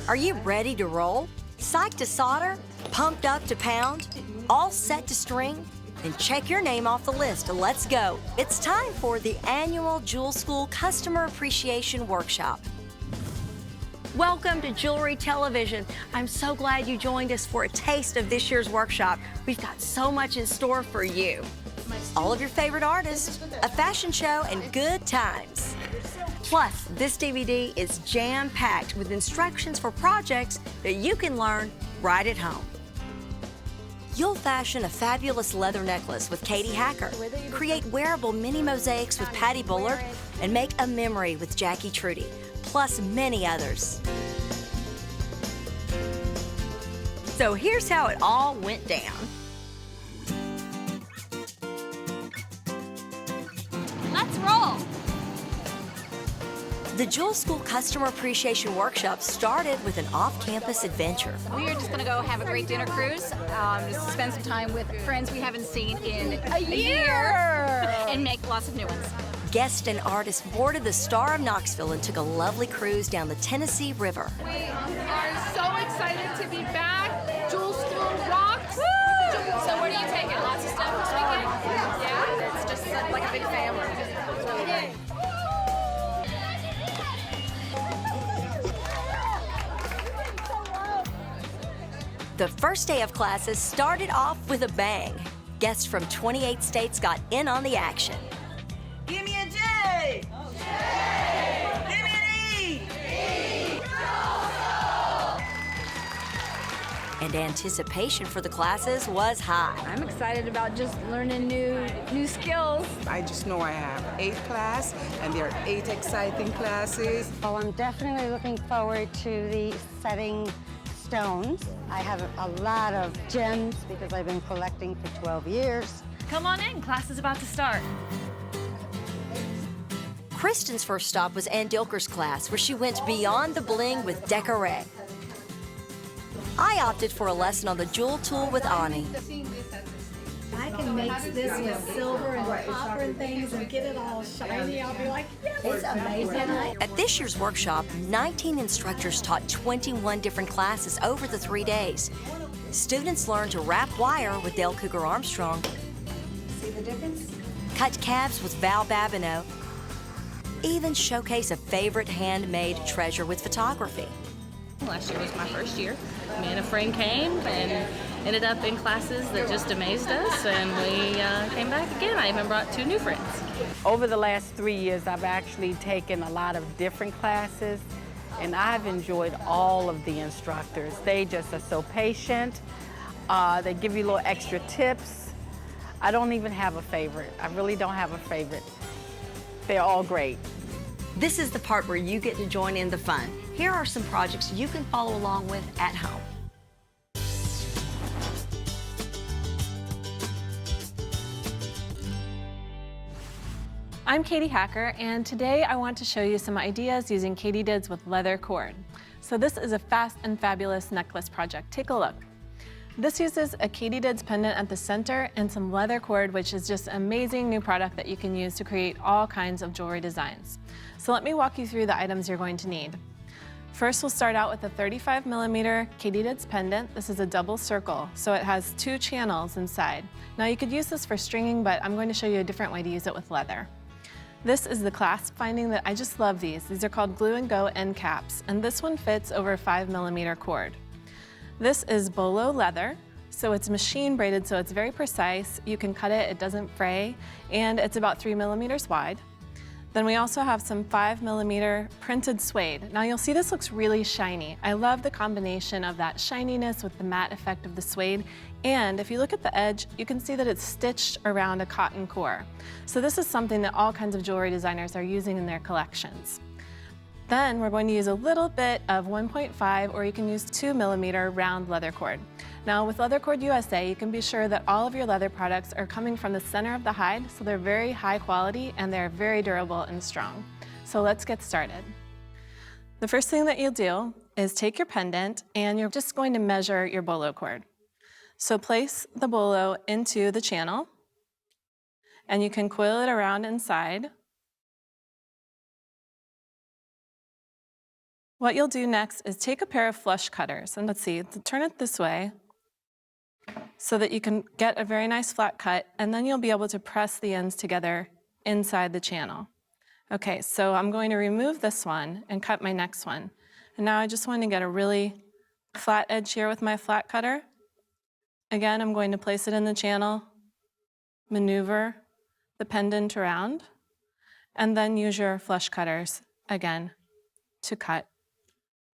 Are you ready to roll? Psyched to solder? Pumped up to pound? All set to string? Then check your name off the list. Let's go. It's time for the annual Jewel School Customer Appreciation Workshop. Welcome to Jewelry Television. I'm so glad you joined us for a taste of this year's workshop. We've got so much in store for you. All of your favorite artists, a fashion show, and good times. Plus, this DVD is jam-packed with instructions for projects that you can learn right at home. You'll fashion a fabulous leather necklace with Katie Hacker, create wearable mini mosaics with Patty Bullard, and make a memory with Jackie Trudy, plus many others. So here's how it all went down. Let's roll. The Jewel School Customer Appreciation Workshop started with an off-campus adventure. We are just going to go have a great dinner cruise, just spend some time with friends we haven't seen in a year, and make lots of new ones. Guests and artists boarded the Star of Knoxville and took a lovely cruise down the Tennessee River. We are so excited to be back. Jewel School rocks. So where do you take it? Lots of stuff this weekend? Yeah, it's just like a big family. It's really great. The first day of classes started off with a bang. Guests from 28 states got in on the action. Give me a J! J! Give me an E! E! And anticipation for the classes was high. I'm excited about just learning new skills. I just know I have 8 class, and there are 8 exciting classes. Oh, I'm definitely looking forward to the setting stones. I have a lot of gems because I've been collecting for 12 years. Come on in, class is about to start. Kristen's first stop was Ann Dilker's class, where she went beyond the bling with Decoré. I opted for a lesson on the jewel tool with Ani. I can mix this with silver and copper and things and get it all shiny. I'll be like, yes, it's amazing. At this year's workshop, 19 instructors taught 21 different classes over the 3 days. Students learned to wrap wire with Dale Cougar Armstrong. See the difference? Cut calves with Val Babineau. Even showcase a favorite handmade treasure with photography. Last year was my first year. Me and a friend came and ended up in classes that just amazed us, and we came back again. I even brought 2 new friends. Over the last 3 years, I've actually taken a lot of different classes, and I've enjoyed all of the instructors. They just are so patient. They give you little extra tips. I don't even have a favorite. I really don't have a favorite. They're all great. This is the part where you get to join in the fun. Here are some projects you can follow along with at home. I'm Katie Hacker, and today I want to show you some ideas using katydids with leather cord. So this is a fast and fabulous necklace project. Take a look. This uses a katydids pendant at the center and some leather cord, which is just an amazing new product that you can use to create all kinds of jewelry designs. So let me walk you through the items you're going to need. First, we'll start out with a 35mm katydids pendant. This is a double circle, so it has 2 channels inside. Now you could use this for stringing, but I'm going to show you a different way to use it with leather. This is the clasp finding that I just love these. These are called glue and go end caps, and this one fits over 5mm cord. This is bolo leather, so it's machine braided, so it's very precise. You can cut it, it doesn't fray, and it's about 3mm wide. Then we also have some 5mm printed suede. Now you'll see this looks really shiny. I love the combination of that shininess with the matte effect of the suede. And if you look at the edge, you can see that it's stitched around a cotton core. So this is something that all kinds of jewelry designers are using in their collections. Then we're going to use a little bit of 1.5, or you can use 2mm round leather cord. Now with Leather Cord USA, you can be sure that all of your leather products are coming from the center of the hide, so they're very high quality and they're very durable and strong. So let's get started. The first thing that you'll do is take your pendant and you're just going to measure your bolo cord. So place the bolo into the channel and you can coil it around inside. What you'll do next is take a pair of flush cutters, and let's see, turn it this way so that you can get a very nice flat cut, and then you'll be able to press the ends together inside the channel. Okay, so I'm going to remove this one and cut my next one. And now I just want to get a really flat edge here with my flat cutter. Again, I'm going to place it in the channel, maneuver the pendant around, and then use your flush cutters again to cut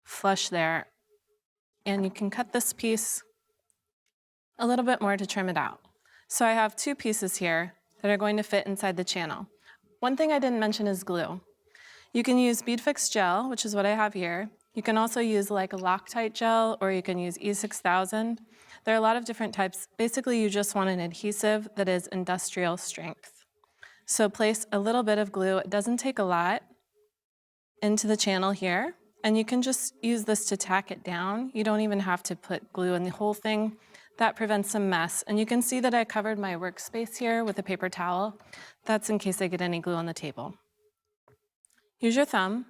flush there. And you can cut this piece a little bit more to trim it out. So I have two pieces here that are going to fit inside the channel. One thing I didn't mention is glue. You can use bead fix gel, which is what I have here. You can also use like a Loctite gel, or you can use E6000. There are a lot of different types. Basically, you just want an adhesive that is industrial strength. So place a little bit of glue, it doesn't take a lot, into the channel here. And you can just use this to tack it down. You don't even have to put glue in the whole thing. That prevents some mess. And you can see that I covered my workspace here with a paper towel. That's in case I get any glue on the table. Use your thumb,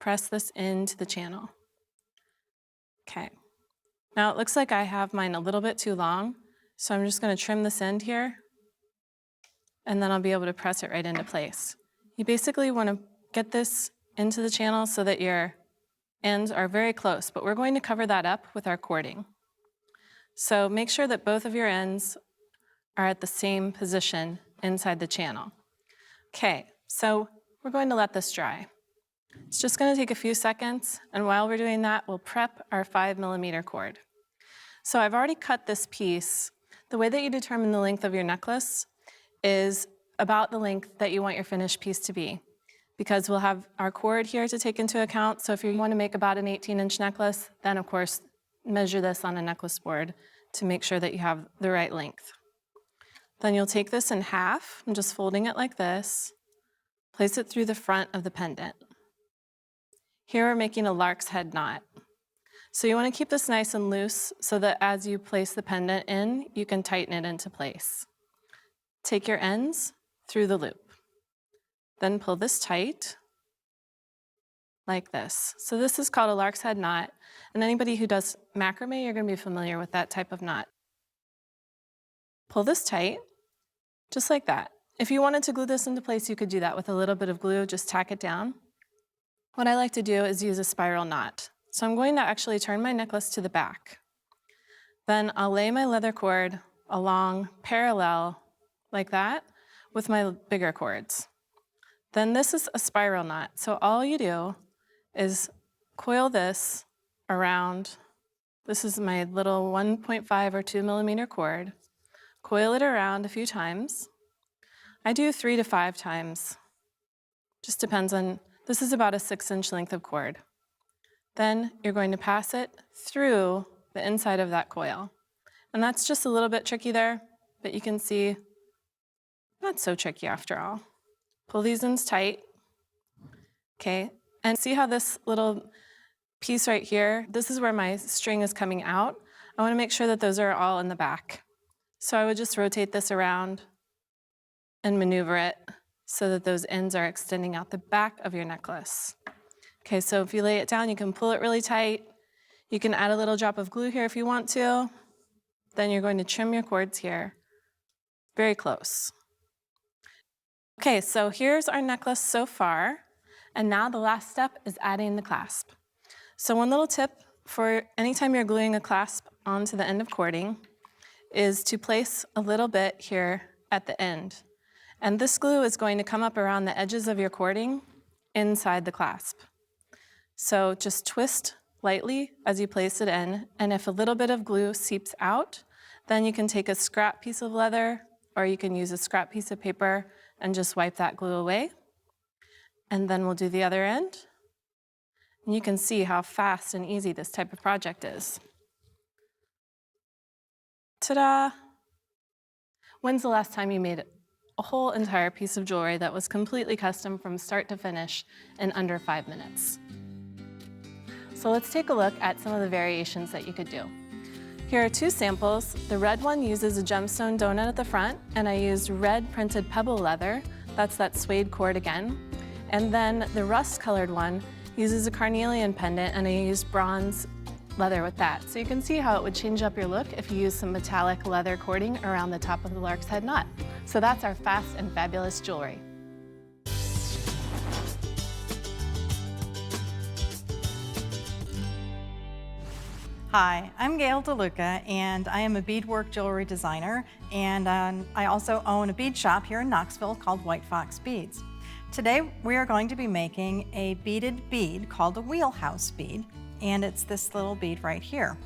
press this into the channel. Okay. Now it looks like I have mine a little bit too long, so I'm just going to trim this end here, and then I'll be able to press it right into place. You basically want to get this into the channel so that your ends are very close, but we're going to cover that up with our cording. So make sure that both of your ends are at the same position inside the channel. Okay, so we're going to let this dry. It's just going to take a few seconds, and while we're doing that, we'll prep our 5mm cord. So I've already cut this piece. The way that you determine the length of your necklace is about the length that you want your finished piece to be, because we'll have our cord here to take into account. So if you want to make about an 18-inch necklace, then of course measure this on a necklace board to make sure that you have the right length. Then you'll take this in half. I'm just folding it like this. Place it through the front of the pendant. Here we're making a lark's head knot. So you want to keep this nice and loose so that as you place the pendant in, you can tighten it into place. Take your ends through the loop. Then pull this tight, like this. So this is called a lark's head knot, and anybody who does macrame, you're going to be familiar with that type of knot. Pull this tight, just like that. If you wanted to glue this into place, you could do that with a little bit of glue, just tack it down. What I like to do is use a spiral knot. So I'm going to actually turn my necklace to the back. Then I'll lay my leather cord along parallel, like that, with my bigger cords. Then this is a spiral knot. So all you do is coil this around, this is my little 1.5 or 2mm cord. Coil it around a few times. I do 3 to 5 times. Just depends on, this is about a 6-inch length of cord. Then you're going to pass it through the inside of that coil. And that's just a little bit tricky there, but you can see not so tricky after all. Pull these ends tight, okay? And see how this little piece right here, this is where my string is coming out. I wanna make sure that those are all in the back. So I would just rotate this around and maneuver it so that those ends are extending out the back of your necklace. Okay, so if you lay it down, you can pull it really tight. You can add a little drop of glue here if you want to. Then you're going to trim your cords here, very close. Okay, so here's our necklace so far. And now the last step is adding the clasp. So one little tip for anytime you're gluing a clasp onto the end of cording is to place a little bit here at the end. And this glue is going to come up around the edges of your cording inside the clasp. So just twist lightly as you place it in, and if a little bit of glue seeps out, then you can take a scrap piece of leather, or you can use a scrap piece of paper and just wipe that glue away. And then we'll do the other end. And you can see how fast and easy this type of project is. Ta-da! When's the last time you made a whole entire piece of jewelry that was completely custom from start to finish in under 5 minutes? So let's take a look at some of the variations that you could do. Here are 2 samples. The red one uses a gemstone donut at the front, and I used red printed pebble leather. That's that suede cord again. And then the rust-colored one uses a carnelian pendant, and I used bronze leather with that. So you can see how it would change up your look if you use some metallic leather cording around the top of the lark's head knot. So that's our fast and fabulous jewelry. Hi, I'm Gail DeLuca, and I am a beadwork jewelry designer, and I also own a bead shop here in Knoxville called White Fox Beads. Today we are going to be making a beaded bead called a Wheelhouse bead, and it's this little bead right here.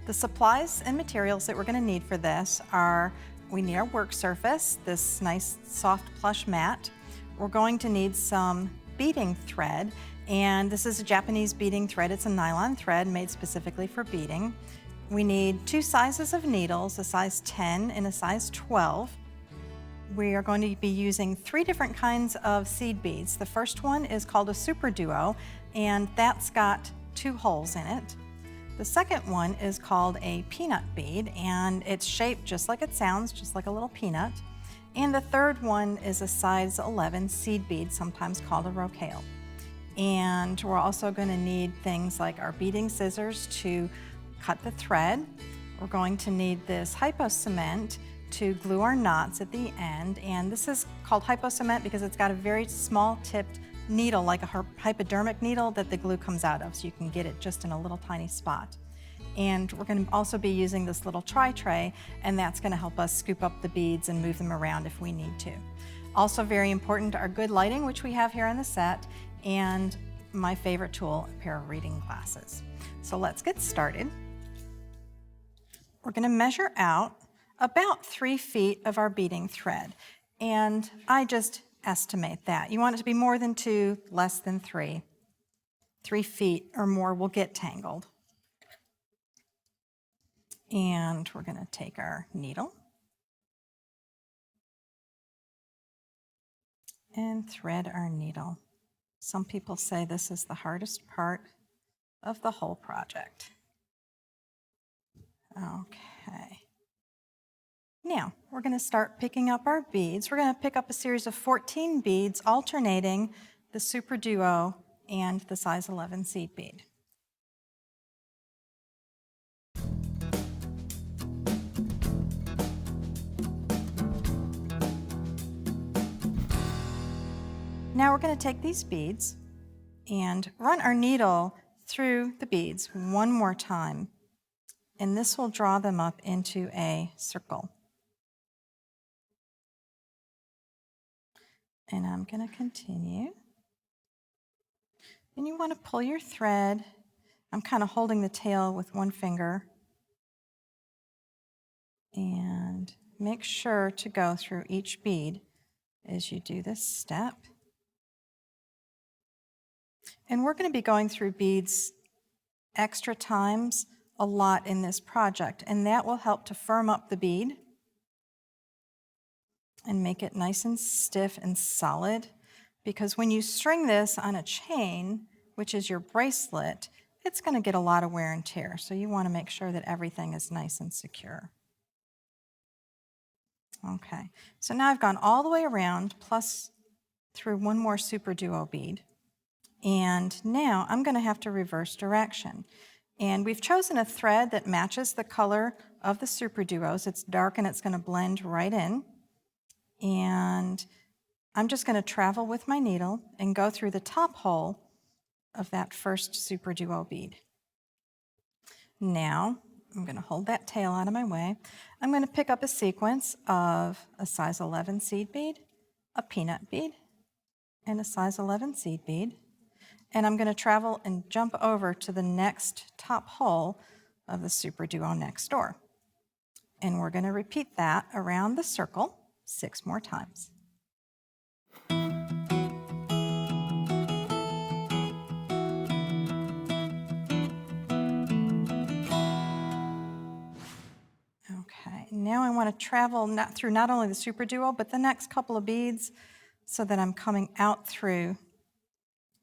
The supplies and materials that we're going to need for this are, we need our work surface, this nice soft plush mat. We're going to need some beading thread, and this is a Japanese beading thread. It's a nylon thread made specifically for beading. We need 2 sizes of needles, a size 10 and a size 12. We are going to be using 3 different kinds of seed beads. The first one is called a Super Duo, and that's got 2 holes in it. The second one is called a peanut bead, and it's shaped just like it sounds, just like a little peanut. And the third one is a size 11 seed bead, sometimes called a rocaille. And we're also going to need things like our beading scissors to cut the thread. We're going to need this hypo cement to glue our knots at the end, and this is called hypo cement because it's got a very small tipped needle, like a hypodermic needle, that the glue comes out of, so you can get it just in a little tiny spot. And we're going to also be using this little tri-tray, and that's going to help us scoop up the beads and move them around if we need to. Also very important are good lighting, which we have here on the set, and my favorite tool, a pair of reading glasses. So let's get started. We're going to measure out about 3 feet of our beading thread, and I just estimate that. You want it to be more than 2, less than 3. 3 feet or more will get tangled. And we're going to take our needle and thread our needle. Some people say this is the hardest part of the whole project. Okay. Now, we're going to start picking up our beads. We're going to pick up a series of 14 beads, alternating the Super Duo and the size 11 seed bead. Now we're going to take these beads and run our needle through the beads one more time, and this will draw them up into a circle. And I'm going to continue. And you want to pull your thread. I'm kind of holding the tail with one finger. And make sure to go through each bead as you do this step. And we're going to be going through beads extra times a lot in this project, and that will help to firm up the bead and make it nice and stiff and solid, because when you string this on a chain, which is your bracelet, it's going to get a lot of wear and tear, so you want to make sure that everything is nice and secure. Okay, so now I've gone all the way around, plus through one more Super Duo bead. And now I'm going to have to reverse direction. And we've chosen a thread that matches the color of the Super Duos. It's dark and it's going to blend right in. And I'm just going to travel with my needle and go through the top hole of that first Super Duo bead. Now I'm going to hold that tail out of my way. I'm going to pick up a sequence of a size 11 seed bead, a peanut bead, and a size 11 seed bead. And I'm going to travel and jump over to the next top hole of the Super Duo next door. And we're going to repeat that around the circle 6 more times. Okay, now I want to travel through not only the Super Duo, but the next couple of beads so that I'm coming out through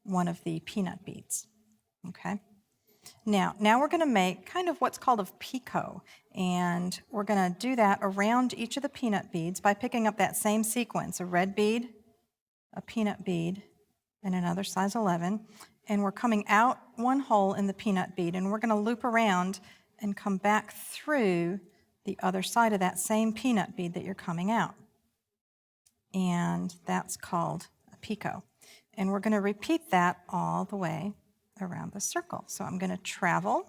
one of the peanut beads. Okay. Now we're going to make kind of what's called a picot, and we're going to do that around each of the peanut beads by picking up that same sequence, a red bead, a peanut bead, and another size 11, and we're coming out one hole in the peanut bead, and we're going to loop around and come back through the other side of that same peanut bead that you're coming out. And that's called a picot. And we're going to repeat that all the way around the circle. So I'm going to travel.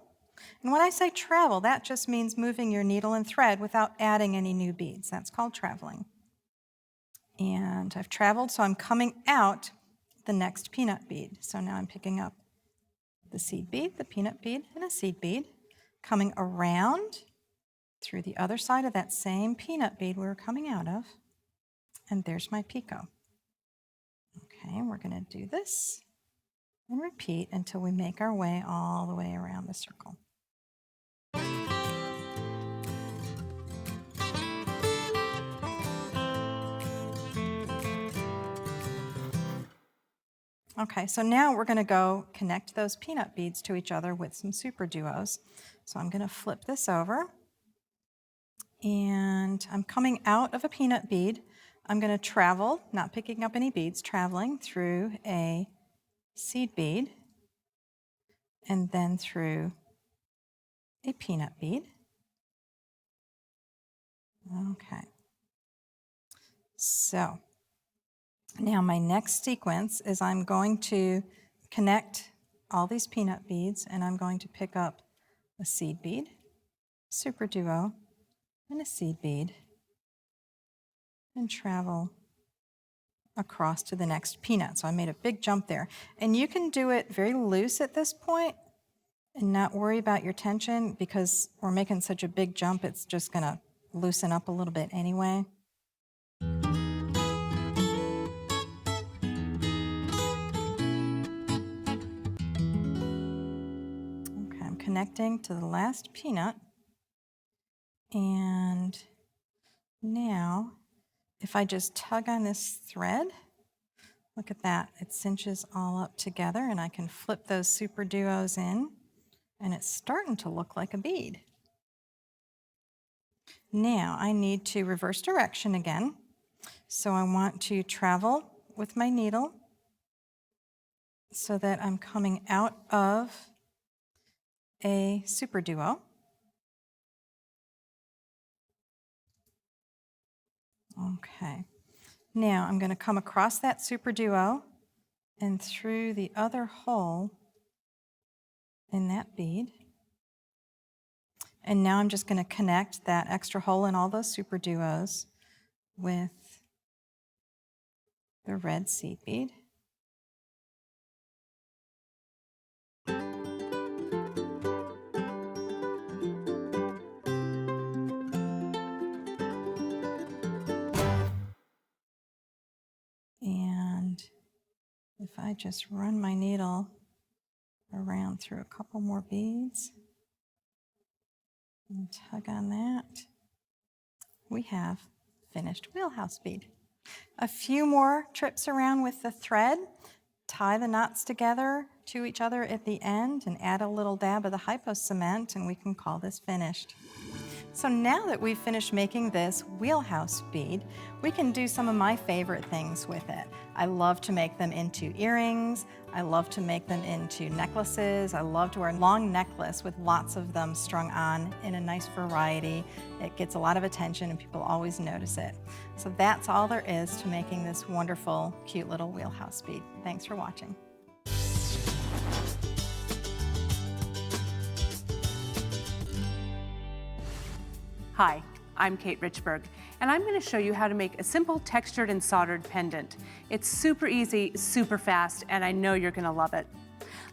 And when I say travel, that just means moving your needle and thread without adding any new beads. That's called traveling. And I've traveled, so I'm coming out the next peanut bead. So now I'm picking up the seed bead, the peanut bead, and a seed bead, coming around through the other side of that same peanut bead we were coming out of. And there's my picot. Okay, we're going to do this and repeat until we make our way all the way around the circle. Okay, so now we're going to go connect those peanut beads to each other with some super duos. So I'm going to flip this over, and I'm coming out of a peanut bead. I'm going to travel, not picking up any beads, traveling through a seed bead, and then through a peanut bead. Okay, so now my next sequence is I'm going to connect all these peanut beads, and I'm going to pick up a seed bead, super duo, and a seed bead, and travel across to the next peanut. So I made a big jump there. And you can do it very loose at this point and not worry about your tension, because we're making such a big jump, it's just going to loosen up a little bit anyway. Connecting to the last peanut, and now if I just tug on this thread, look at that, it cinches all up together, and I can flip those super duos in, and it's starting to look like a bead. Now I need to reverse direction again, so I want to travel with my needle so that I'm coming out of a super duo. Okay, now I'm going to come across that super duo and through the other hole in that bead. And now I'm just going to connect that extra hole in all those super duos with the red seed bead. And if I just run my needle around through a couple more beads and tug on that, we have finished wheelhouse bead. A few more trips around with the thread, tie the knots together to each other at the end, and add a little dab of the hypo cement, and we can call this finished. So now that we've finished making this wheelhouse bead, we can do some of my favorite things with it. I love to make them into earrings. I love to make them into necklaces. I love to wear a long necklace with lots of them strung on in a nice variety. It gets a lot of attention and people always notice it. So that's all there is to making this wonderful, cute little wheelhouse bead. Thanks for watching. Hi, I'm Kate Richburg, and I'm going to show you how to make a simple textured and soldered pendant. It's super easy, super fast, and I know you're going to love it.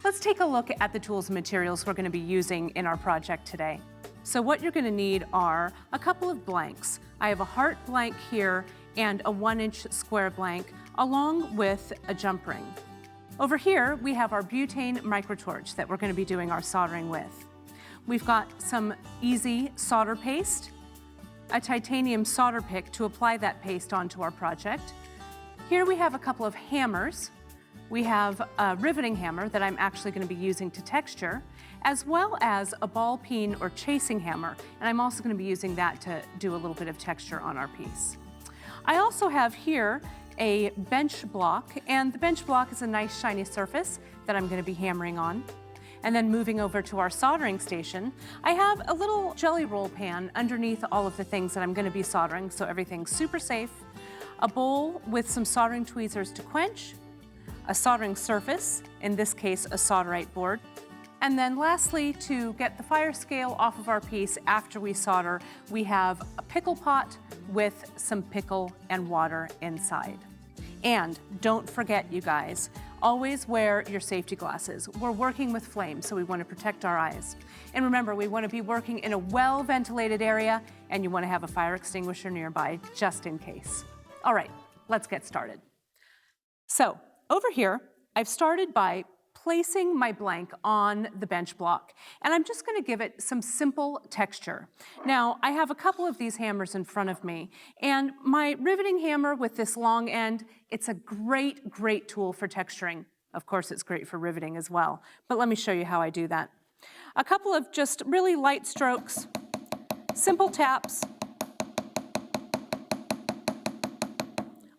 Let's take a look at the tools and materials we're going to be using in our project today. So what you're going to need are a couple of blanks. I have a heart blank here and a 1-inch square blank, along with a jump ring. Over here, we have our butane microtorch that we're going to be doing our soldering with. We've got some easy solder paste, a titanium solder pick to apply that paste onto our project. Here we have a couple of hammers. We have a riveting hammer that I'm actually going to be using to texture, as well as a ball peen or chasing hammer, and I'm also going to be using that to do a little bit of texture on our piece. I also have here a bench block, and the bench block is a nice shiny surface that I'm going to be hammering on. And then moving over to our soldering station, I have a little jelly roll pan underneath all of the things that I'm going to be soldering, so everything's super safe. A bowl with some soldering tweezers to quench, a soldering surface, in this case a solderite board, and then lastly, to get the fire scale off of our piece after we solder, we have a pickle pot with some pickle and water inside. And don't forget, you guys, always wear your safety glasses. We're working with flame, so we want to protect our eyes. And remember, we want to be working in a well-ventilated area, and you want to have a fire extinguisher nearby, just in case. All right, let's get started. So over here, I've started by placing my blank on the bench block, and I'm just going to give it some simple texture. Now, I have a couple of these hammers in front of me, and my riveting hammer with this long end, it's a great, great tool for texturing. Of course, it's great for riveting as well, but let me show you how I do that. A couple of just really light strokes, simple taps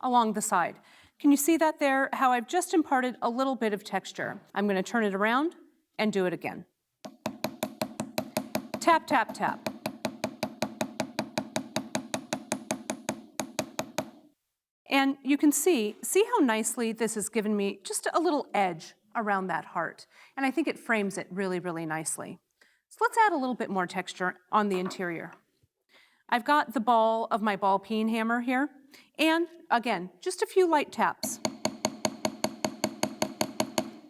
along the side. Can you see that there, how I've just imparted a little bit of texture? I'm going to turn it around and do it again. Tap, tap, tap. And you can see how nicely this has given me just a little edge around that heart. And I think it frames it really, really nicely. So let's add a little bit more texture on the interior. I've got the ball of my ball peen hammer here. And again, just a few light taps.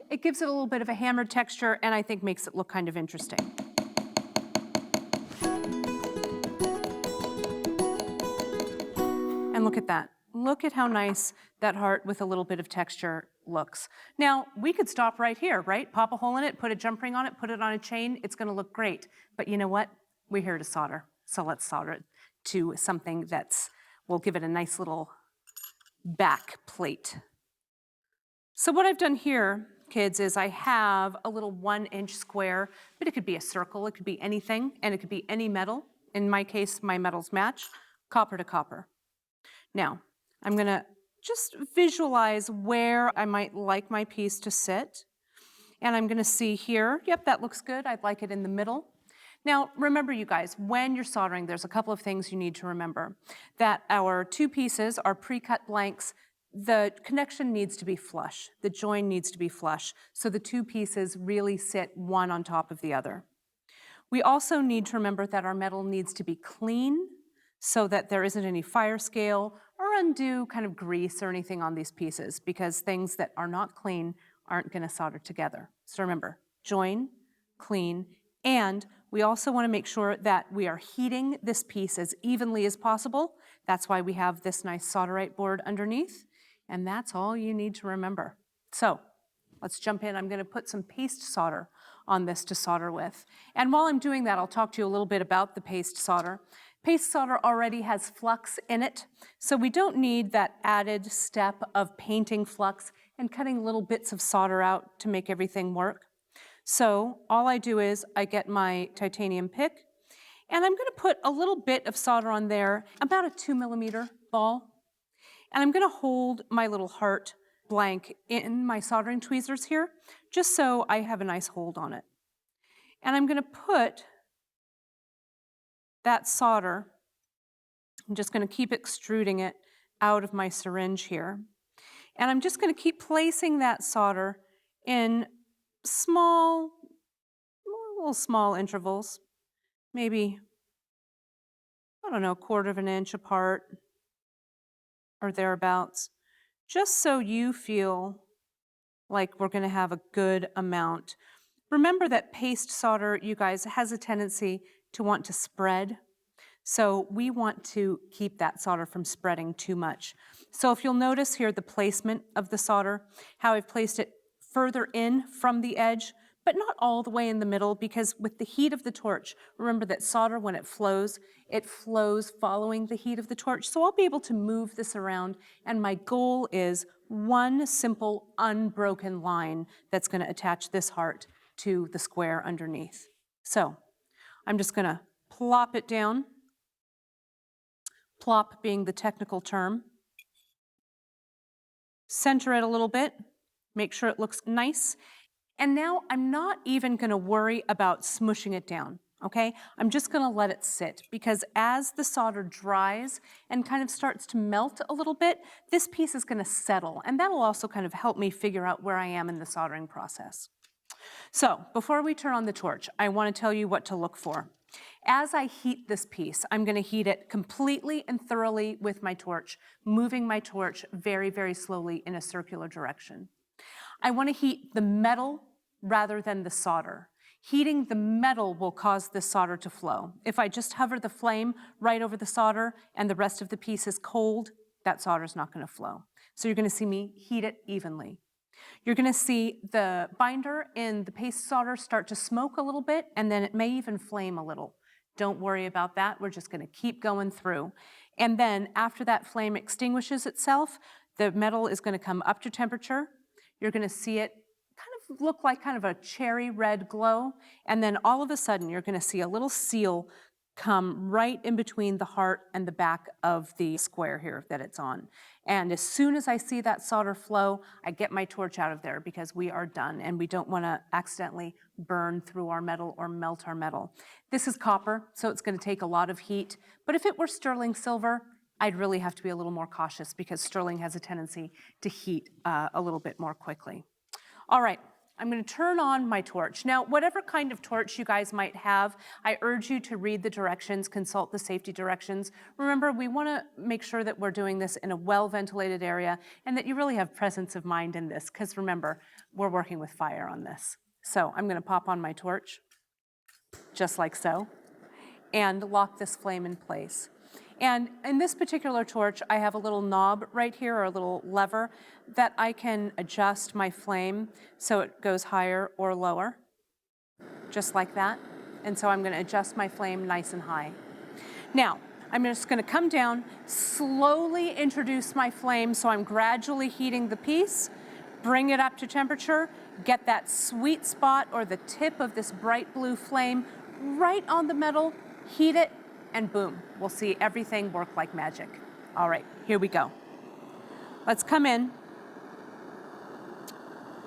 It gives it a little bit of a hammered texture and I think makes it look kind of interesting. And look at that. Look at how nice that heart with a little bit of texture looks. Now, we could stop right here, right? Pop a hole in it, put a jump ring on it, put it on a chain. It's going to look great. But you know what? We're here to solder. So let's solder it to something we'll give it a nice little back plate. So what I've done here, kids, is I have a little 1-inch square, but it could be a circle, it could be anything, and it could be any metal. In my case, my metals match, copper to copper. Now, I'm gonna just visualize where I might like my piece to sit. And I'm gonna see here, yep, that looks good. I'd like it in the middle. Now, remember, you guys, when you're soldering, there's a couple of things you need to remember. That our two pieces are pre-cut blanks. The connection needs to be flush. The join needs to be flush. So the two pieces really sit one on top of the other. We also need to remember that our metal needs to be clean so that there isn't any fire scale or undue kind of grease or anything on these pieces, because things that are not clean aren't going to solder together. So remember, join, clean, and we also want to make sure that we are heating this piece as evenly as possible. That's why we have this nice solderite board underneath, and that's all you need to remember. So let's jump in. I'm going to put some paste solder on this to solder with. And while I'm doing that, I'll talk to you a little bit about the paste solder. Paste solder already has flux in it, so we don't need that added step of painting flux and cutting little bits of solder out to make everything work. So all I do is I get my titanium pick, and I'm going to put a little bit of solder on there, about a 2mm ball. And I'm going to hold my little heart blank in my soldering tweezers here, just so I have a nice hold on it. And I'm going to put that solder, I'm just going to keep extruding it out of my syringe here. And I'm just going to keep placing that solder in little small intervals, maybe, I don't know, 1/4 of an inch apart or thereabouts, just so you feel like we're going to have a good amount. Remember that paste solder, you guys, has a tendency to want to spread. So we want to keep that solder from spreading too much. So if you'll notice here the placement of the solder, how I've placed it further in from the edge, but not all the way in the middle, because with the heat of the torch, remember that solder, when it flows following the heat of the torch. So I'll be able to move this around, and my goal is one simple unbroken line that's going to attach this heart to the square underneath. So I'm just going to plop it down, plop being the technical term. center it a little bit, make sure it looks nice. And now I'm not even gonna worry about smushing it down, okay? I'm just gonna let it sit, because as the solder dries and kind of starts to melt a little bit, this piece is gonna settle, and that'll also kind of help me figure out where I am in the soldering process. So before we turn on the torch, I wanna tell you what to look for. As I heat this piece, I'm gonna heat it completely and thoroughly with my torch, moving my torch very, very slowly in a circular direction. I wanna heat the metal rather than the solder. Heating the metal will cause the solder to flow. If I just hover the flame right over the solder and the rest of the piece is cold, that solder's not gonna flow. So you're gonna see me heat it evenly. You're gonna see the binder in the paste solder start to smoke a little bit, and then it may even flame a little. Don't worry about that, we're just gonna keep going through. And then after that flame extinguishes itself, the metal is gonna come up to temperature. You're gonna see it kind of look like kind of a cherry red glow, and then all of a sudden you're gonna see a little seal come right in between the heart and the back of the square here that it's on. And as soon as I see that solder flow, I get my torch out of there, because we are done and we don't wanna accidentally burn through our metal or melt our metal. This is copper, so it's gonna take a lot of heat, but if it were sterling silver, I'd really have to be a little more cautious, because sterling has a tendency to heat a little bit more quickly. All right, I'm gonna turn on my torch. Now, whatever kind of torch you guys might have, I urge you to read the directions, consult the safety directions. Remember, we wanna make sure that we're doing this in a well-ventilated area and that you really have presence of mind in this, because remember, we're working with fire on this. So I'm gonna pop on my torch, just like so, and lock this flame in place. And in this particular torch, I have a little knob right here, or a little lever, that I can adjust my flame so it goes higher or lower, just like that. And so I'm gonna adjust my flame nice and high. Now, I'm just gonna come down, slowly introduce my flame, so I'm gradually heating the piece, bring it up to temperature, get that sweet spot or the tip of this bright blue flame right on the metal, heat it, and boom, we'll see everything work like magic. All right, here we go. Let's come in.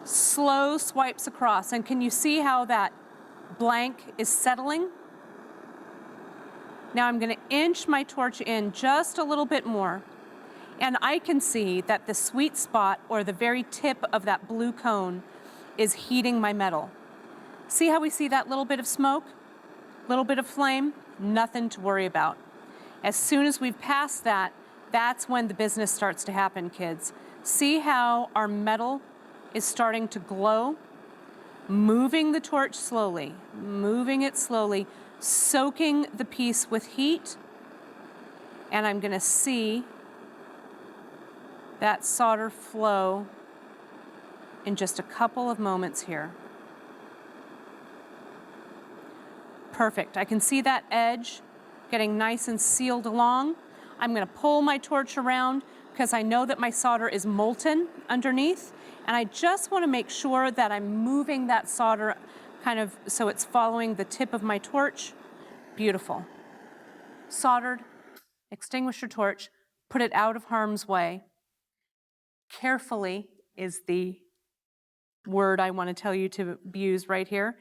Slow swipes across, and can you see how that blank is settling? Now I'm gonna inch my torch in just a little bit more, and I can see that the sweet spot, or the very tip of that blue cone, is heating my metal. See how we see that little bit of smoke, little bit of flame? Nothing to worry about. As soon as we've passed that, that's when the business starts to happen, kids. See how our metal is starting to glow? Moving the torch slowly, moving it slowly, soaking the piece with heat, and I'm gonna see that solder flow in just a couple of moments here. Perfect. I can see that edge getting nice and sealed along. I'm gonna pull my torch around, because I know that my solder is molten underneath, and I just wanna make sure that I'm moving that solder kind of so it's following the tip of my torch. Beautiful. Soldered, extinguish your torch, put it out of harm's way. Carefully is the word I wanna tell you to use right here.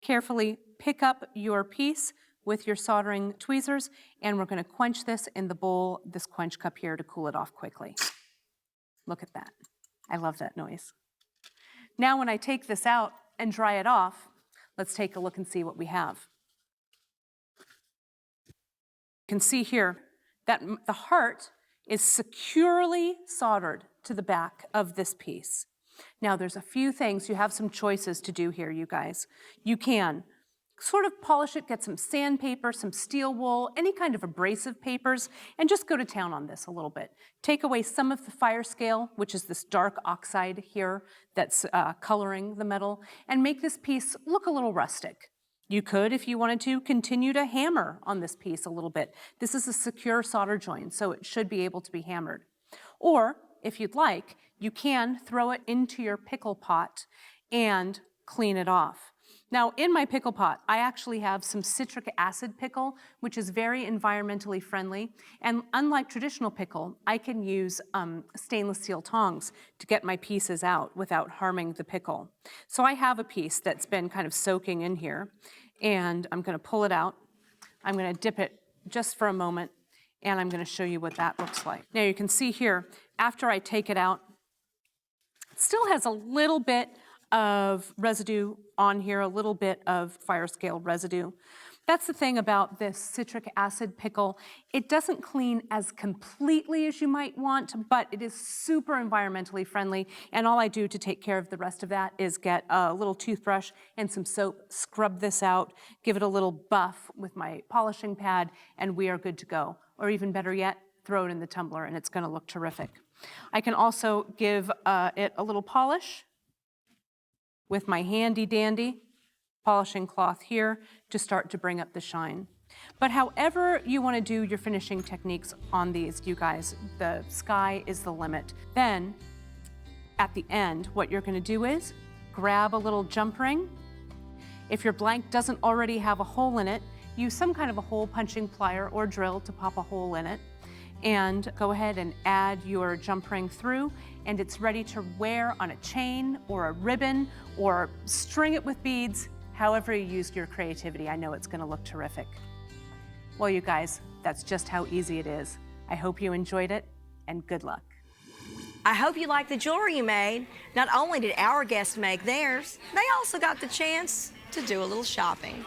Carefully pick up your piece with your soldering tweezers, and we're gonna quench this in the bowl, this quench cup here, to cool it off quickly. Look at that. I love that noise. Now when I take this out and dry it off, let's take a look and see what we have. You can see here that the heart is securely soldered to the back of this piece. Now there's a few things, you have some choices to do here, you guys. You can sort of polish it, get some sandpaper, some steel wool, any kind of abrasive papers, and just go to town on this a little bit. Take away some of the fire scale, which is this dark oxide here that's coloring the metal, and make this piece look a little rustic. You could, if you wanted to, continue to hammer on this piece a little bit. This is a secure solder joint, so it should be able to be hammered. Or, if you'd like, you can throw it into your pickle pot and clean it off. Now, in my pickle pot, I actually have some citric acid pickle, which is very environmentally friendly. And unlike traditional pickle, I can use stainless steel tongs to get my pieces out without harming the pickle. So I have a piece that's been kind of soaking in here, and I'm going to pull it out. I'm going to dip it just for a moment, and I'm going to show you what that looks like. Now, you can see here, after I take it out, it still has a little bit of residue on here, a little bit of fire scale residue. That's the thing about this citric acid pickle. It doesn't clean as completely as you might want, but it is super environmentally friendly. And all I do to take care of the rest of that is get a little toothbrush and some soap, scrub this out, give it a little buff with my polishing pad, and we are good to go. Or even better yet, throw it in the tumbler and it's gonna look terrific. I can also give it a little polish with my handy dandy polishing cloth here to start to bring up the shine. But however you want to do your finishing techniques on these, you guys, the sky is the limit. Then at the end, what you're going to do is grab a little jump ring. If your blank doesn't already have a hole in it, use some kind of a hole punching plier or drill to pop a hole in it. And go ahead and add your jump ring through, and it's ready to wear on a chain or a ribbon or string it with beads. However you used your creativity, I know it's going to look terrific. Well, you guys, that's just how easy it is. I hope you enjoyed it, and good luck. I hope you like the jewelry you made. Not only did our guests make theirs, they also got the chance to do a little shopping.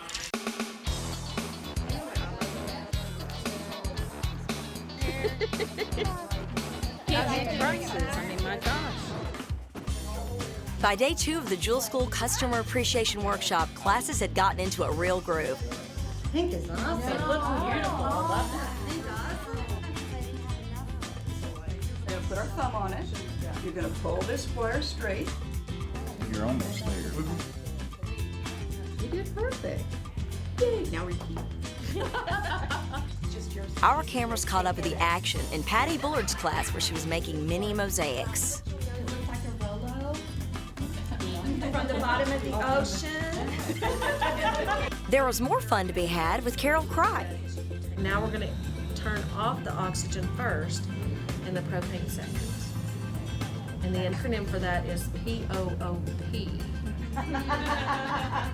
My gosh. By day 2 of the Jewel School Customer Appreciation Workshop, classes had gotten into a real groove. Pink is awesome. It looks beautiful. I love that. We're going to put our thumb on it. You're going to pull this square straight. You're almost there. You did perfect. Yay. Now repeat. Our cameras caught up with the action in Patty Bullard's class where she was making mini mosaics. It looks like a Rolo. From the bottom of the ocean. There was more fun to be had with Carol Cry. Now we're going to turn off the oxygen first and the propane second. And the acronym for that is POOP.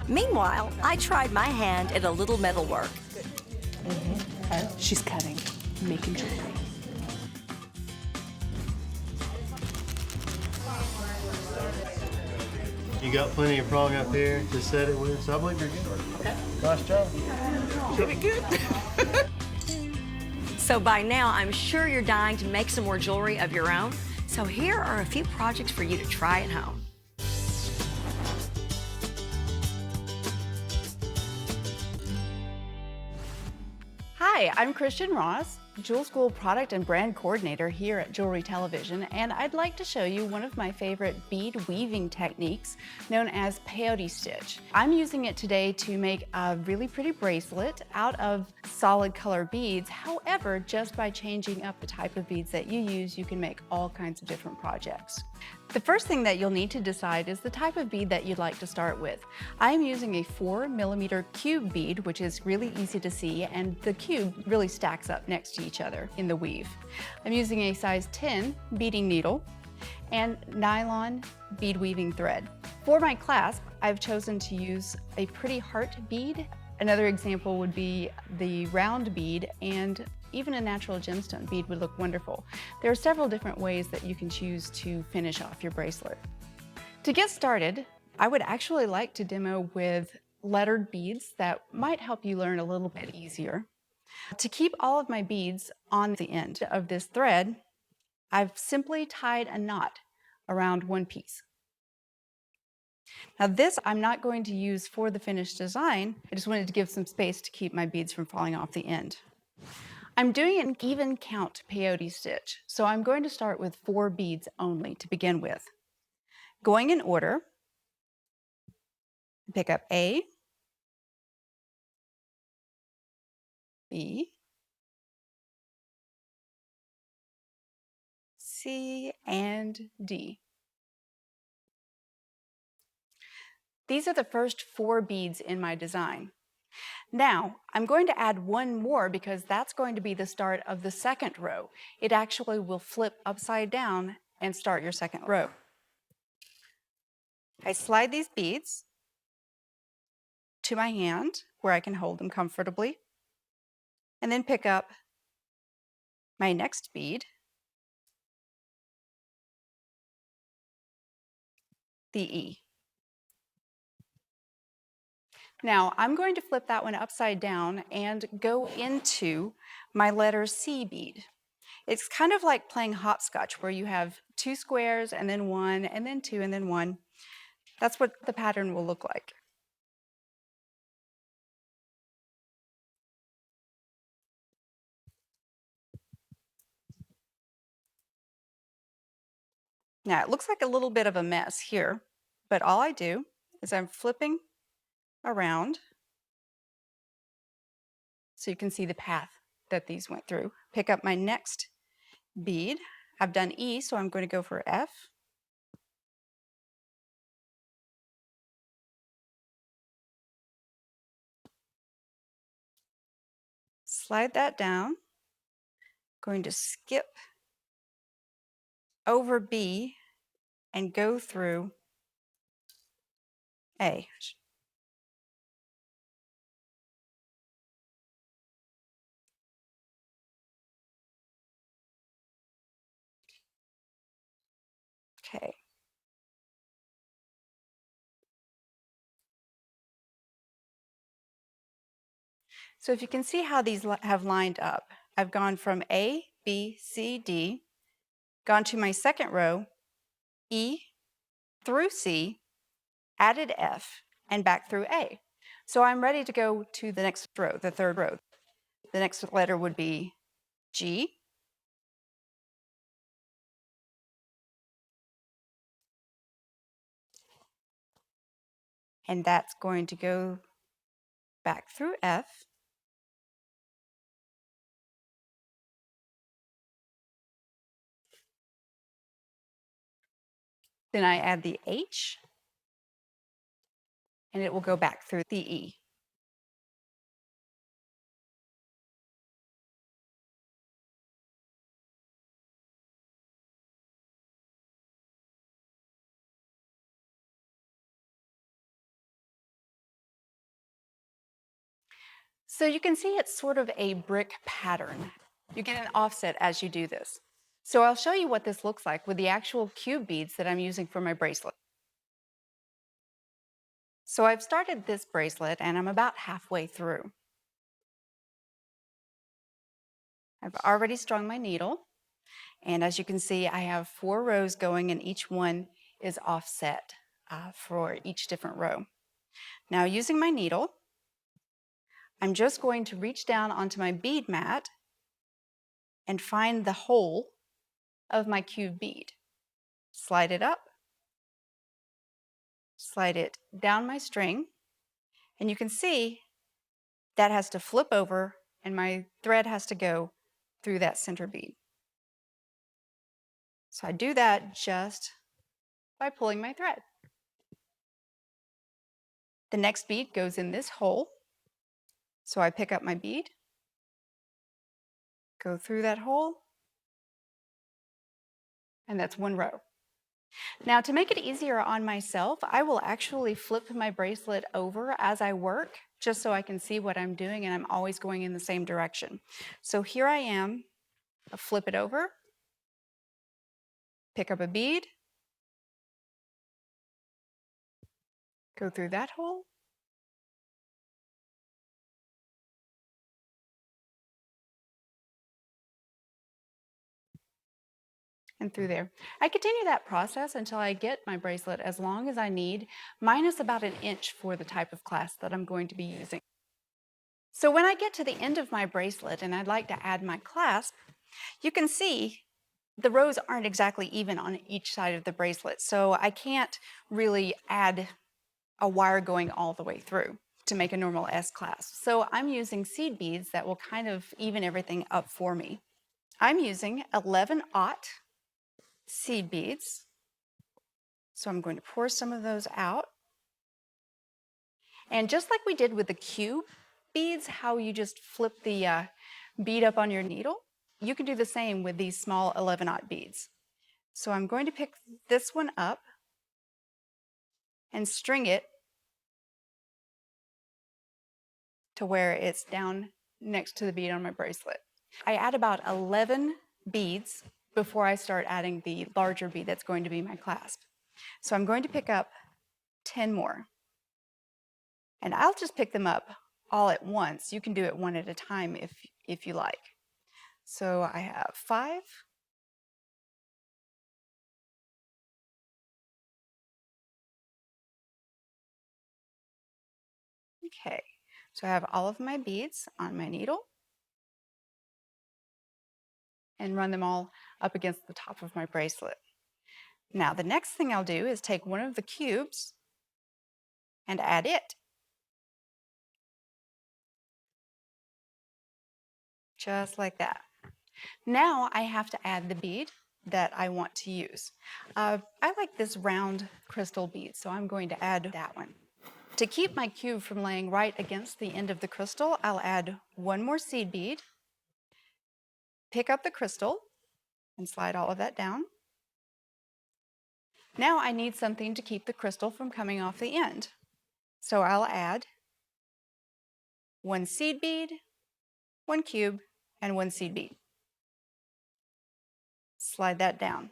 Meanwhile, I tried my hand at a little metalwork. She's cutting, making jewelry. You got plenty of prong up here to set it with, so I believe you're good. Okay. Nice job. Did it good. So by now, I'm sure you're dying to make some more jewelry of your own. So here are a few projects for you to try at home. Hi, I'm Christian Ross, Jewel School Product and Brand Coordinator here at Jewelry Television, and I'd like to show you one of my favorite bead weaving techniques known as Peyote stitch. I'm using it today to make a really pretty bracelet out of solid color beads. However, just by changing up the type of beads that you use, you can make all kinds of different projects. The first thing that you'll need to decide is the type of bead that you'd like to start with. I'm using a 4mm cube bead, which is really easy to see, and the cube really stacks up next to each other in the weave. I'm using a size 10 beading needle and nylon bead weaving thread. For my clasp, I've chosen to use a pretty heart bead. Another example would be the round bead, and even a natural gemstone bead would look wonderful. There are several different ways that you can choose to finish off your bracelet. To get started, I would actually like to demo with lettered beads that might help you learn a little bit easier. To keep all of my beads on the end of this thread, I've simply tied a knot around one piece. Now this I'm not going to use for the finished design. I just wanted to give some space to keep my beads from falling off the end. I'm doing an even count peyote stitch, so I'm going to start with 4 beads only to begin with. Going in order, pick up A, B, C, and D. These are the first 4 beads in my design. Now, I'm going to add one more because that's going to be the start of the second row. It actually will flip upside down and start your second row. I slide these beads to my hand where I can hold them comfortably, and then pick up my next bead, the E. Now, I'm going to flip that one upside down and go into my letter C bead. It's kind of like playing hopscotch, where you have 2 squares and then 1 and then 2 and then 1. That's what the pattern will look like. Now, it looks like a little bit of a mess here, but all I do is I'm flipping around so you can see the path that these went through. Pick up my next bead. I've done E, so I'm going to go for F. Slide that down. Going to skip over B and go through A. Okay. So if you can see how these have lined up, I've gone from A, B, C, D, gone to my second row, E through C, added F, and back through A. So I'm ready to go to the next row, the third row. The next letter would be G. And that's going to go back through F. Then I add the H, and it will go back through the E. So you can see it's sort of a brick pattern. You get an offset as you do this. So I'll show you what this looks like with the actual cube beads that I'm using for my bracelet. So I've started this bracelet and I'm about halfway through. I've already strung my needle, and as you can see, I have 4 rows going and each one is offset for each different row. Now, using my needle, I'm just going to reach down onto my bead mat and find the hole of my cube bead. Slide it up, slide it down my string, and you can see that has to flip over and my thread has to go through that center bead. So I do that just by pulling my thread. The next bead goes in this hole. So I pick up my bead, go through that hole, and that's 1 row. Now, to make it easier on myself, I will actually flip my bracelet over as I work, just so I can see what I'm doing and I'm always going in the same direction. So here I am, I'll flip it over, pick up a bead, go through that hole, and through there. I continue that process until I get my bracelet as long as I need, minus about 1 inch for the type of clasp that I'm going to be using. So when I get to the end of my bracelet and I'd like to add my clasp, you can see the rows aren't exactly even on each side of the bracelet, so I can't really add a wire going all the way through to make a normal S clasp. So I'm using seed beads that will kind of even everything up for me. I'm using 11/0 seed beads. So I'm going to pour some of those out. And just like we did with the cube beads, how you just flip the bead up on your needle, you can do the same with these small 11-aught beads. So I'm going to pick this one up and string it to where it's down next to the bead on my bracelet. I add about 11 beads before I start adding the larger bead that's going to be my clasp. So I'm going to pick up 10 more. And I'll just pick them up all at once. You can do it one at a time if you like. So I have 5. Okay, so I have all of my beads on my needle and run them all up against the top of my bracelet. Now the next thing I'll do is take one of the cubes and add it. Just like that. Now I have to add the bead that I want to use. I like this round crystal bead, so I'm going to add that one. To keep my cube from laying right against the end of the crystal, I'll add one more seed bead, pick up the crystal, and slide all of that down. Now I need something to keep the crystal from coming off the end. So I'll add one seed bead, one cube, and one seed bead. Slide that down.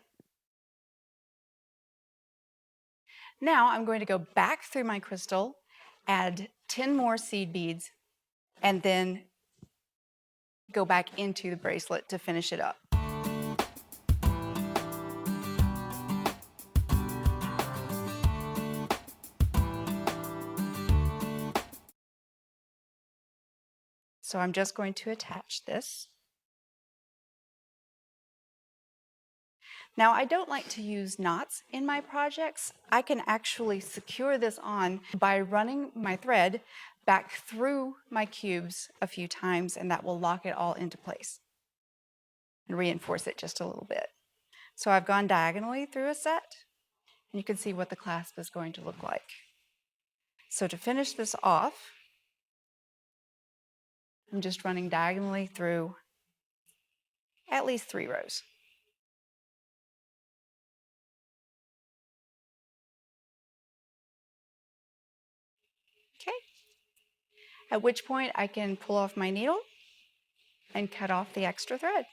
Now I'm going to go back through my crystal, add 10 more seed beads, and then go back into the bracelet to finish it up. So I'm just going to attach this. Now I don't like to use knots in my projects. I can actually secure this on by running my thread back through my cubes a few times, and that will lock it all into place and reinforce it just a little bit. So I've gone diagonally through a set, and you can see what the clasp is going to look like. So to finish this off, I'm just running diagonally through at least 3 rows. Okay. At which point I can pull off my needle and cut off the extra thread.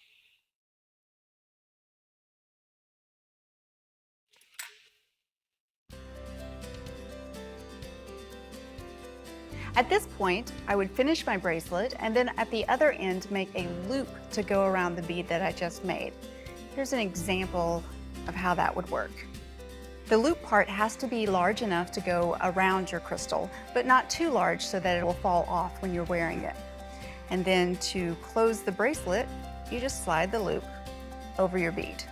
At this point, I would finish my bracelet and then at the other end make a loop to go around the bead that I just made. Here's an example of how that would work. The loop part has to be large enough to go around your crystal, but not too large so that it will fall off when you're wearing it. And then to close the bracelet, you just slide the loop over your bead.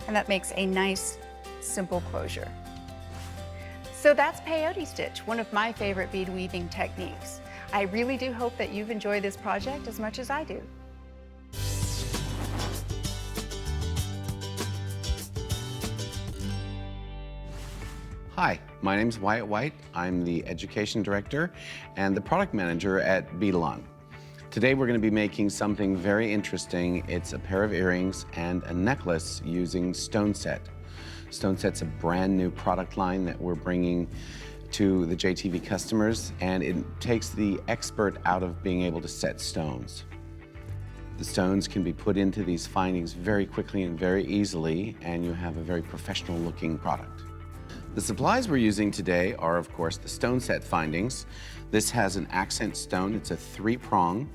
And that makes a nice, simple closure. So that's Peyote stitch, one of my favorite bead weaving techniques. I really do hope that you've enjoyed this project as much as I do. Hi, my name's Wyatt White. I'm the Education Director and the Product Manager at Bead-A-Long. Today we're going to be making something very interesting. It's a pair of earrings and a necklace using Stone Set. Stone Set's a brand new product line that we're bringing to the JTV customers, and it takes the expert out of being able to set stones. The stones can be put into these findings very quickly and very easily, and you have a very professional looking product. The supplies we're using today are, of course, the Stone Set findings. This has an accent stone. It's a 3-prong,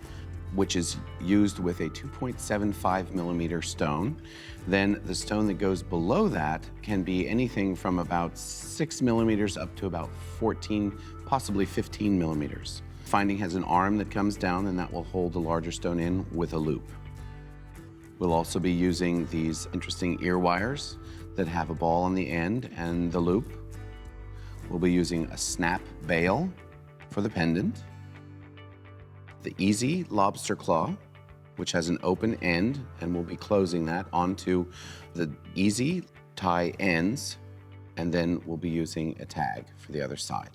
which is used with a 2.75 millimeter stone. Then the stone that goes below that can be anything from about 6 millimeters up to about 14, possibly 15 millimeters. Finding has an arm that comes down, and that will hold the larger stone in with a loop. We'll also be using these interesting ear wires that have a ball on the end and the loop. We'll be using a snap bail for the pendant, the Easy Lobster Claw, which has an open end, and we'll be closing that onto the Easy tie ends and then we'll be using a tag for the other side.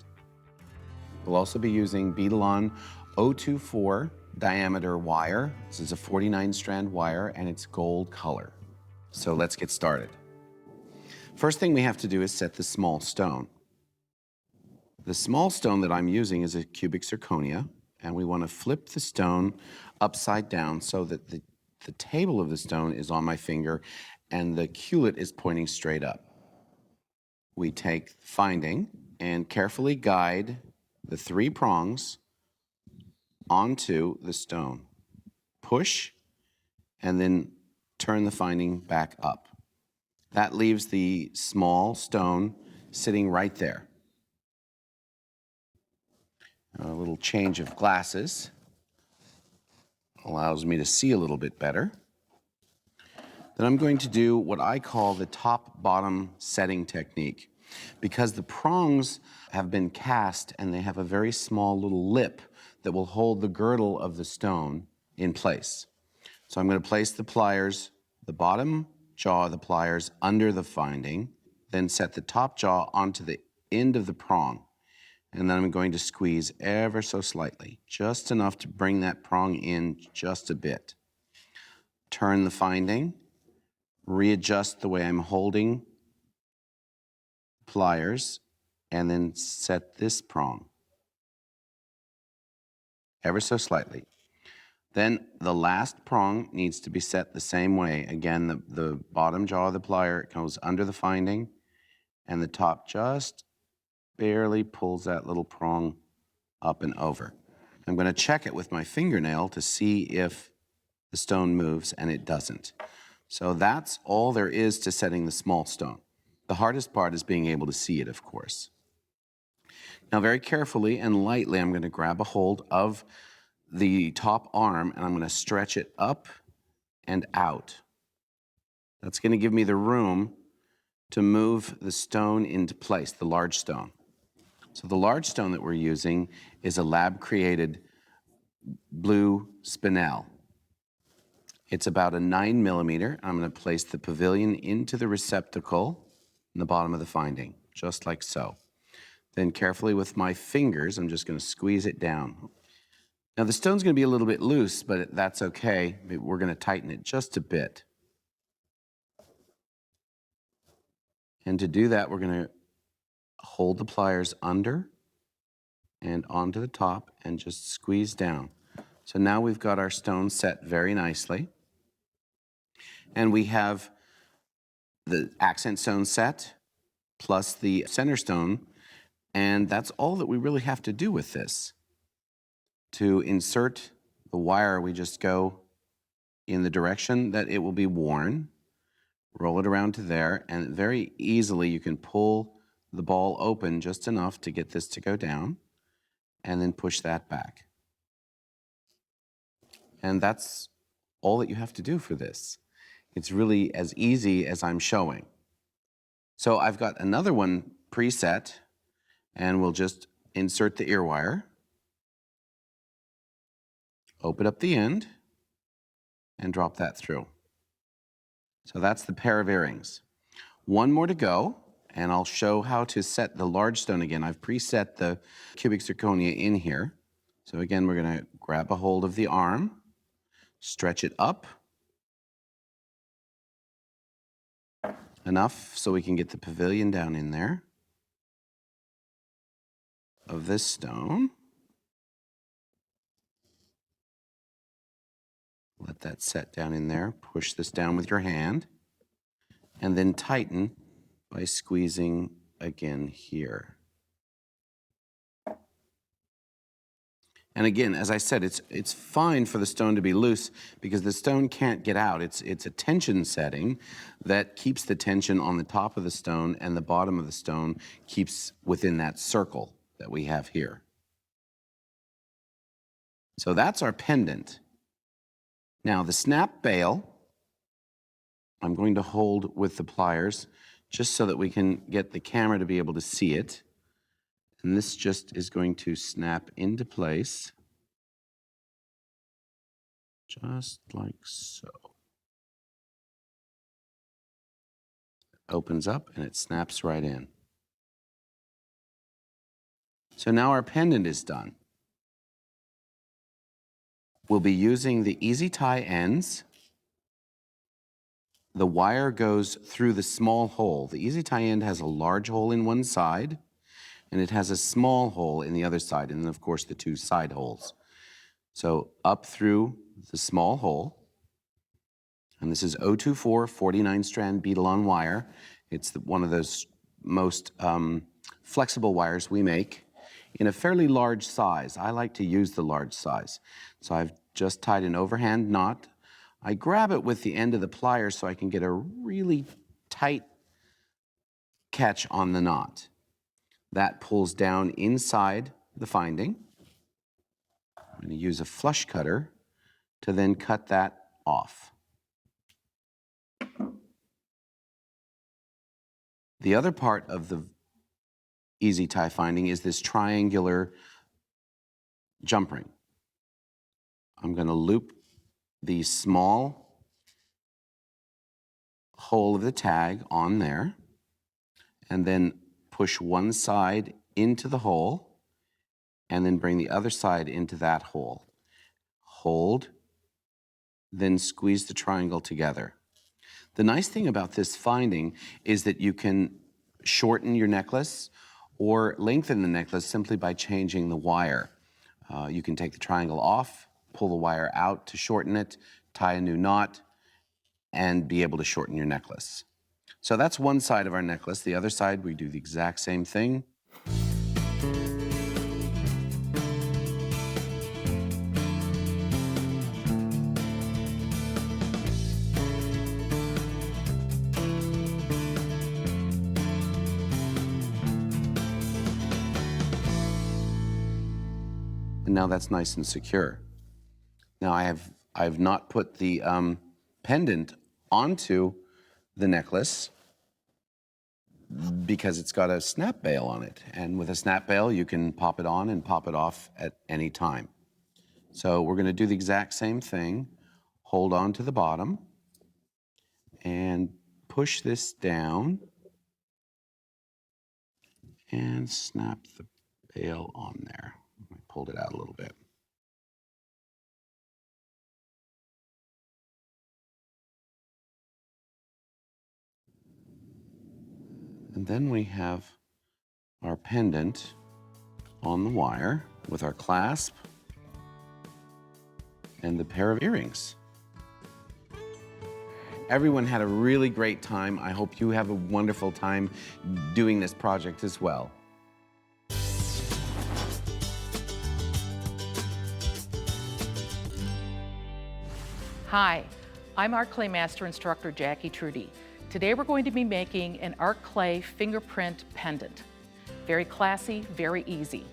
We'll also be using Beadalon 024 diameter wire. This is a 49 strand wire and it's gold color. So let's get started. First thing we have to do is set the small stone. The small stone that I'm using is a cubic zirconia, and we want to flip the stone upside down so that the table of the stone is on my finger and the culet is pointing straight up. We take finding and carefully guide the 3 prongs onto the stone. Push and then turn the finding back up. That leaves the small stone sitting right there. A little change of glasses allows me to see a little bit better. Then I'm going to do what I call the top-bottom setting technique. Because the prongs have been cast and they have a very small little lip that will hold the girdle of the stone in place. So I'm going to place the pliers, the bottom jaw of the pliers under the finding, then set the top jaw onto the end of the prong. And then I'm going to squeeze ever so slightly, just enough to bring that prong in just a bit. Turn the finding, readjust the way I'm holding pliers, and then set this prong ever so slightly. Then the last prong needs to be set the same way. Again, the bottom jaw of the plier goes under the finding, and the top just barely pulls that little prong up and over. I'm going to check it with my fingernail to see if the stone moves, and it doesn't. So that's all there is to setting the small stone. The hardest part is being able to see it, of course. Now, very carefully and lightly, I'm going to grab a hold of the top arm, and I'm going to stretch it up and out. That's going to give me the room to move the stone into place, the large stone. So the large stone that we're using is a lab-created blue spinel. It's about a 9 millimeter. I'm going to place the pavilion into the receptacle in the bottom of the finding, just like so. Then carefully with my fingers, I'm just going to squeeze it down. Now the stone's going to be a little bit loose, but that's okay. We're going to tighten it just a bit. And to do that, we're going to hold the pliers under and onto the top and just squeeze down. So now we've got our stone set very nicely. And we have the accent stone set plus the center stone, and that's all that we really have to do with this. To insert the wire, we just go in the direction that it will be worn, roll it around to there, and very easily you can pull the ball open just enough to get this to go down, and then push that back. And that's all that you have to do for this. It's really as easy as I'm showing. So I've got another one preset, and we'll just insert the ear wire, open up the end, and drop that through. So that's the pair of earrings. One more to go, and I'll show how to set the large stone again. I've preset the cubic zirconia in here. So again, we're going to grab a hold of the arm, stretch it up enough so we can get the pavilion down in there of this stone. Let that set down in there. Push this down with your hand, and then tighten by squeezing again here. And again, as I said, it's fine for the stone to be loose because the stone can't get out. It's a tension setting that keeps the tension on the top of the stone, and the bottom of the stone keeps within that circle that we have here. So that's our pendant. Now the snap bail, I'm going to hold with the pliers just so that we can get the camera to be able to see it. And this just is going to snap into place, just like so. It opens up and it snaps right in. So now our pendant is done. We'll be using the easy tie ends. The wire goes through the small hole. The easy tie end has a large hole in one side, and it has a small hole in the other side, and then of course the two side holes. So up through the small hole, and this is 024 49 strand bead-along wire. It's one of those most flexible wires we make in a fairly large size. I like to use the large size. So I've just tied an overhand knot. I grab it with the end of the pliers so I can get a really tight catch on the knot. That pulls down inside the finding. I'm going to use a flush cutter to then cut that off. The other part of the easy tie finding is this triangular jump ring. I'm going to loop the small hole of the tag on there and then push one side into the hole and then bring the other side into that hole. Hold, then squeeze the triangle together. The nice thing about this finding is that you can shorten your necklace or lengthen the necklace simply by changing the wire. You can take the triangle off, pull the wire out to shorten it, tie a new knot, and be able to shorten your necklace. So that's one side of our necklace. The other side, we do the exact same thing. And now that's nice and secure. Now I've not put the pendant onto the necklace because it's got a snap bail on it. And with a snap bail, you can pop it on and pop it off at any time. So we're going to do the exact same thing. Hold on to the bottom and push this down and snap the bail on there. I pulled it out a little bit. And then we have our pendant on the wire with our clasp and the pair of earrings. Everyone had a really great time. I hope you have a wonderful time doing this project as well. Hi, I'm art clay master instructor Jackie Trudy. Today we're going to be making an art clay fingerprint pendant. Very classy, very easy.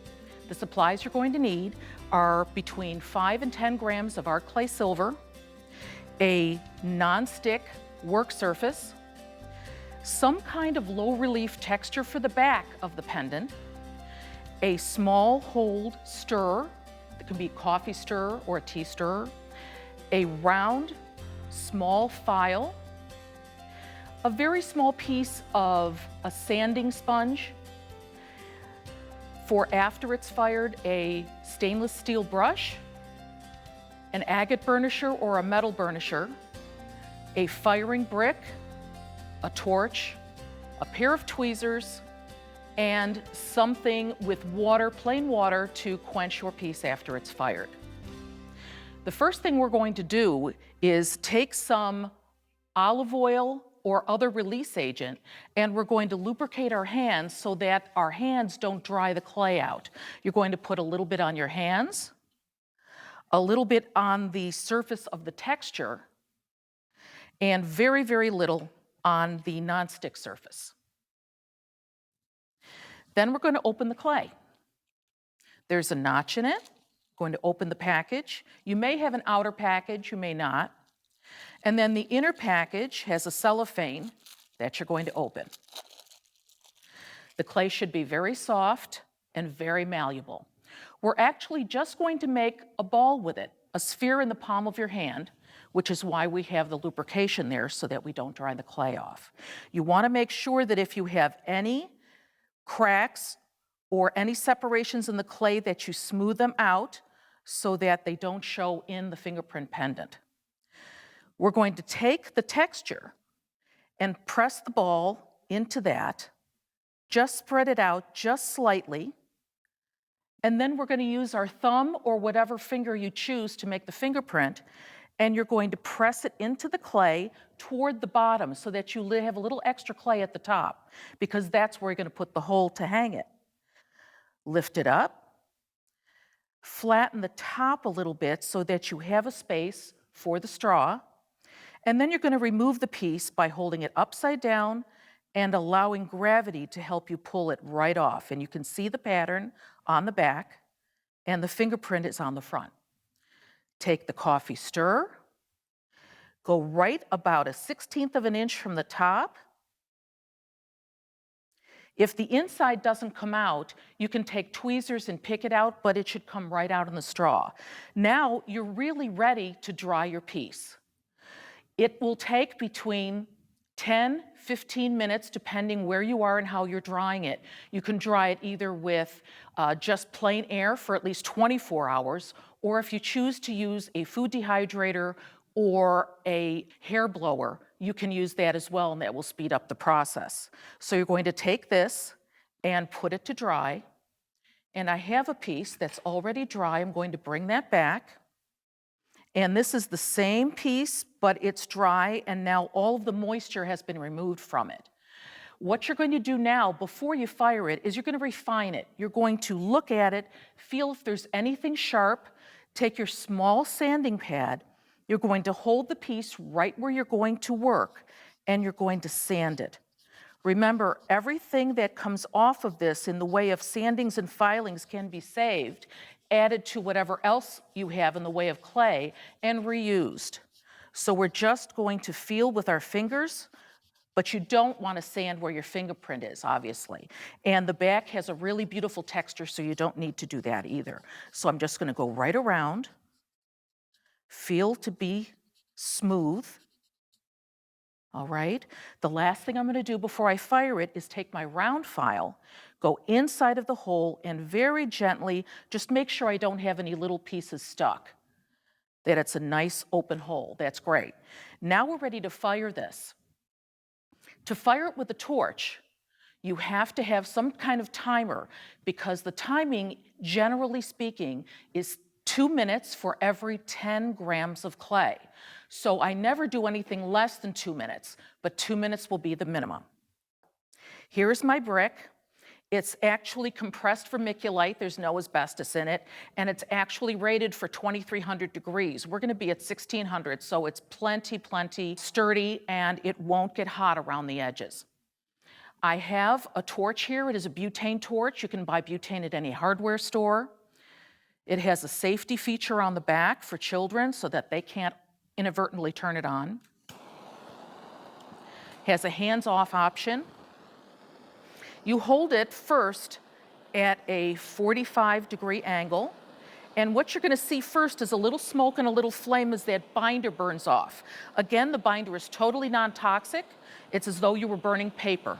The supplies you're going to need are between 5 and 10 grams of art clay silver, a non-stick work surface, some kind of low relief texture for the back of the pendant, a small hold stirrer, it can be coffee stirrer or a tea stirrer, a round, small file, a very small piece of a sanding sponge. For after it's fired, a stainless steel brush, an agate burnisher or a metal burnisher, a firing brick, a torch, a pair of tweezers, and something with water, plain water, to quench your piece after it's fired. The first thing we're going to do is take some olive oil or other release agent, and we're going to lubricate our hands so that our hands don't dry the clay out. You're going to put a little bit on your hands, a little bit on the surface of the texture, and very, very little on the nonstick surface. Then we're going to open the clay. There's a notch in it. Going to open the package. You may have an outer package, you may not. And then the inner package has a cellophane that you're going to open. The clay should be very soft and very malleable. We're actually just going to make a ball with it, a sphere in the palm of your hand, which is why we have the lubrication there so that we don't dry the clay off. You want to make sure that if you have any cracks or any separations in the clay, that you smooth them out so that they don't show in the fingerprint pendant. We're going to take the texture and press the ball into that, just spread it out just slightly, and then we're going to use our thumb or whatever finger you choose to make the fingerprint, and you're going to press it into the clay toward the bottom so that you have a little extra clay at the top, because that's where you're going to put the hole to hang it. Lift it up, flatten the top a little bit so that you have a space for the straw, and then you're going to remove the piece by holding it upside down and allowing gravity to help you pull it right off. And you can see the pattern on the back, and the fingerprint is on the front. Take the coffee stirrer, go right about 1/16 of an inch from the top. If the inside doesn't come out, you can take tweezers and pick it out, but it should come right out in the straw. Now you're really ready to dry your piece. It will take between 10-15 minutes, depending where you are and how you're drying it. You can dry it either with just plain air for at least 24 hours, or if you choose to use a food dehydrator or a hair blower, you can use that as well, and that will speed up the process. So you're going to take this and put it to dry. And I have a piece that's already dry. I'm going to bring that back. And this is the same piece, but it's dry, and now all of the moisture has been removed from it. What you're going to do now, before you fire it, is you're going to refine it. You're going to look at it, feel if there's anything sharp, take your small sanding pad, you're going to hold the piece right where you're going to work, and you're going to sand it. Remember, everything that comes off of this in the way of sandings and filings can be saved, added to whatever else you have in the way of clay, and reused. So we're just going to feel with our fingers, but you don't want to sand where your fingerprint is, obviously. And the back has a really beautiful texture, so you don't need to do that either. So I'm just going to go right around, feel to be smooth. All right, the last thing I'm going to do before I fire it is take my round file, go inside of the hole, and very gently just make sure I don't have any little pieces stuck, that it's a nice open hole. That's great. Now we're ready to fire this. To fire it with a torch, you have to have some kind of timer, because the timing, generally speaking, is 2 minutes for every 10 grams of clay. So I never do anything less than 2 minutes, but 2 minutes will be the minimum. Here's my brick. It's actually compressed vermiculite. There's no asbestos in it, and it's actually rated for 2,300 degrees. We're going to be at 1,600, so it's plenty sturdy, and it won't get hot around the edges. I have a torch here. It is a butane torch. You can buy butane at any hardware store. It has a safety feature on the back for children so that they can't inadvertently turn it on. Has a hands-off option. You hold it first at a 45-degree angle, and what you're going to see first is a little smoke and a little flame as that binder burns off. Again, the binder is totally non-toxic. It's as though you were burning paper.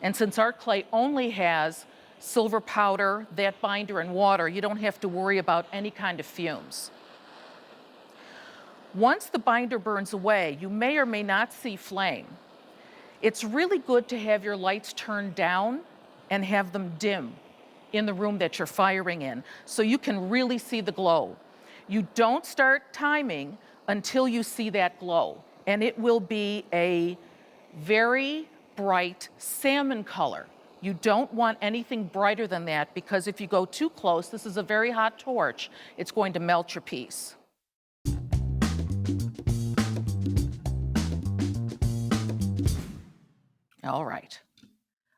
And since our clay only has silver powder, that binder, and water, you don't have to worry about any kind of fumes. Once the binder burns away, you may or may not see flame. It's really good to have your lights turned down and have them dim in the room that you're firing in, so you can really see the glow. You don't start timing until you see that glow, and it will be a very bright salmon color. You don't want anything brighter than that, because if you go too close, this is a very hot torch, it's going to melt your piece. All right,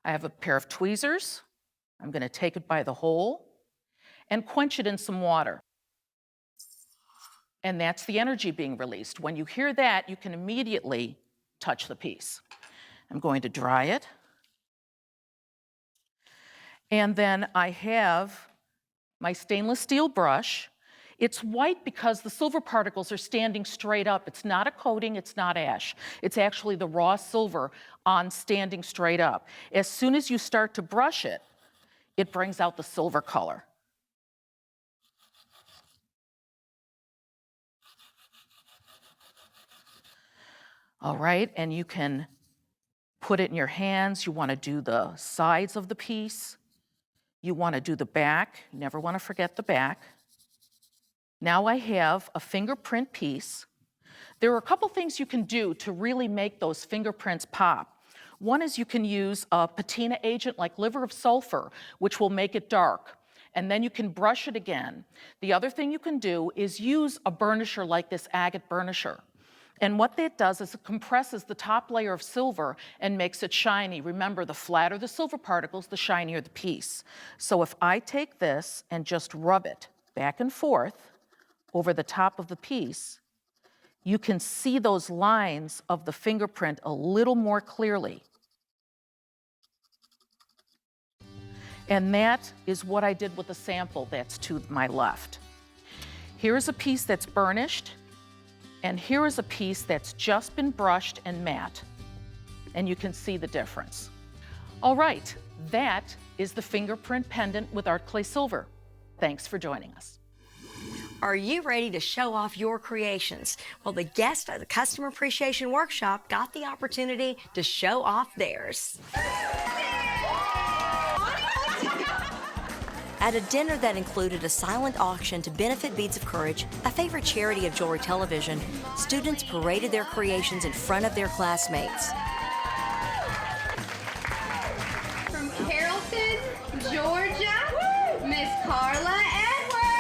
I have a pair of tweezers. I'm going to take it by the hole and quench it in some water. And that's the energy being released. When you hear that, you can immediately touch the piece. I'm going to dry it. And then I have my stainless steel brush. It's white because the silver particles are standing straight up. It's not a coating, it's not ash. It's actually the raw silver on standing straight up. As soon as you start to brush it, it brings out the silver color. All right, and you can put it in your hands. You want to do the sides of the piece. You want to do the back. You never want to forget the back. Now I have a fingerprint piece. There are a couple things you can do to really make those fingerprints pop. One is you can use a patina agent like liver of sulfur, which will make it dark. And then you can brush it again. The other thing you can do is use a burnisher like this agate burnisher. And what that does is it compresses the top layer of silver and makes it shiny. Remember, the flatter the silver particles, the shinier the piece. So if I take this and just rub it back and forth over the top of the piece, you can see those lines of the fingerprint a little more clearly. And that is what I did with the sample that's to my left. Here's a piece that's burnished. And here is a piece that's just been brushed and matte. And you can see the difference. All right, that is the fingerprint pendant with art clay silver. Thanks for joining us. Are you ready to show off your creations? Well, the guests at the Customer Appreciation Workshop got the opportunity to show off theirs. At a dinner that included a silent auction to benefit Beads of Courage, a favorite charity of Jewelry Television, students paraded their creations in front of their classmates. From Carrollton, Georgia, Miss Carla Edwards.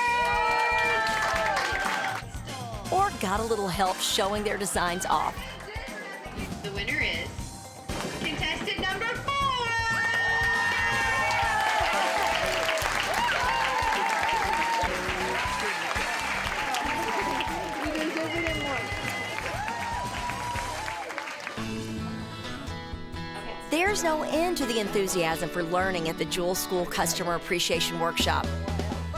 Or got a little help showing their designs off. The winner is contestant number 4. There's no end to the enthusiasm for learning at the Jewel School Customer Appreciation Workshop.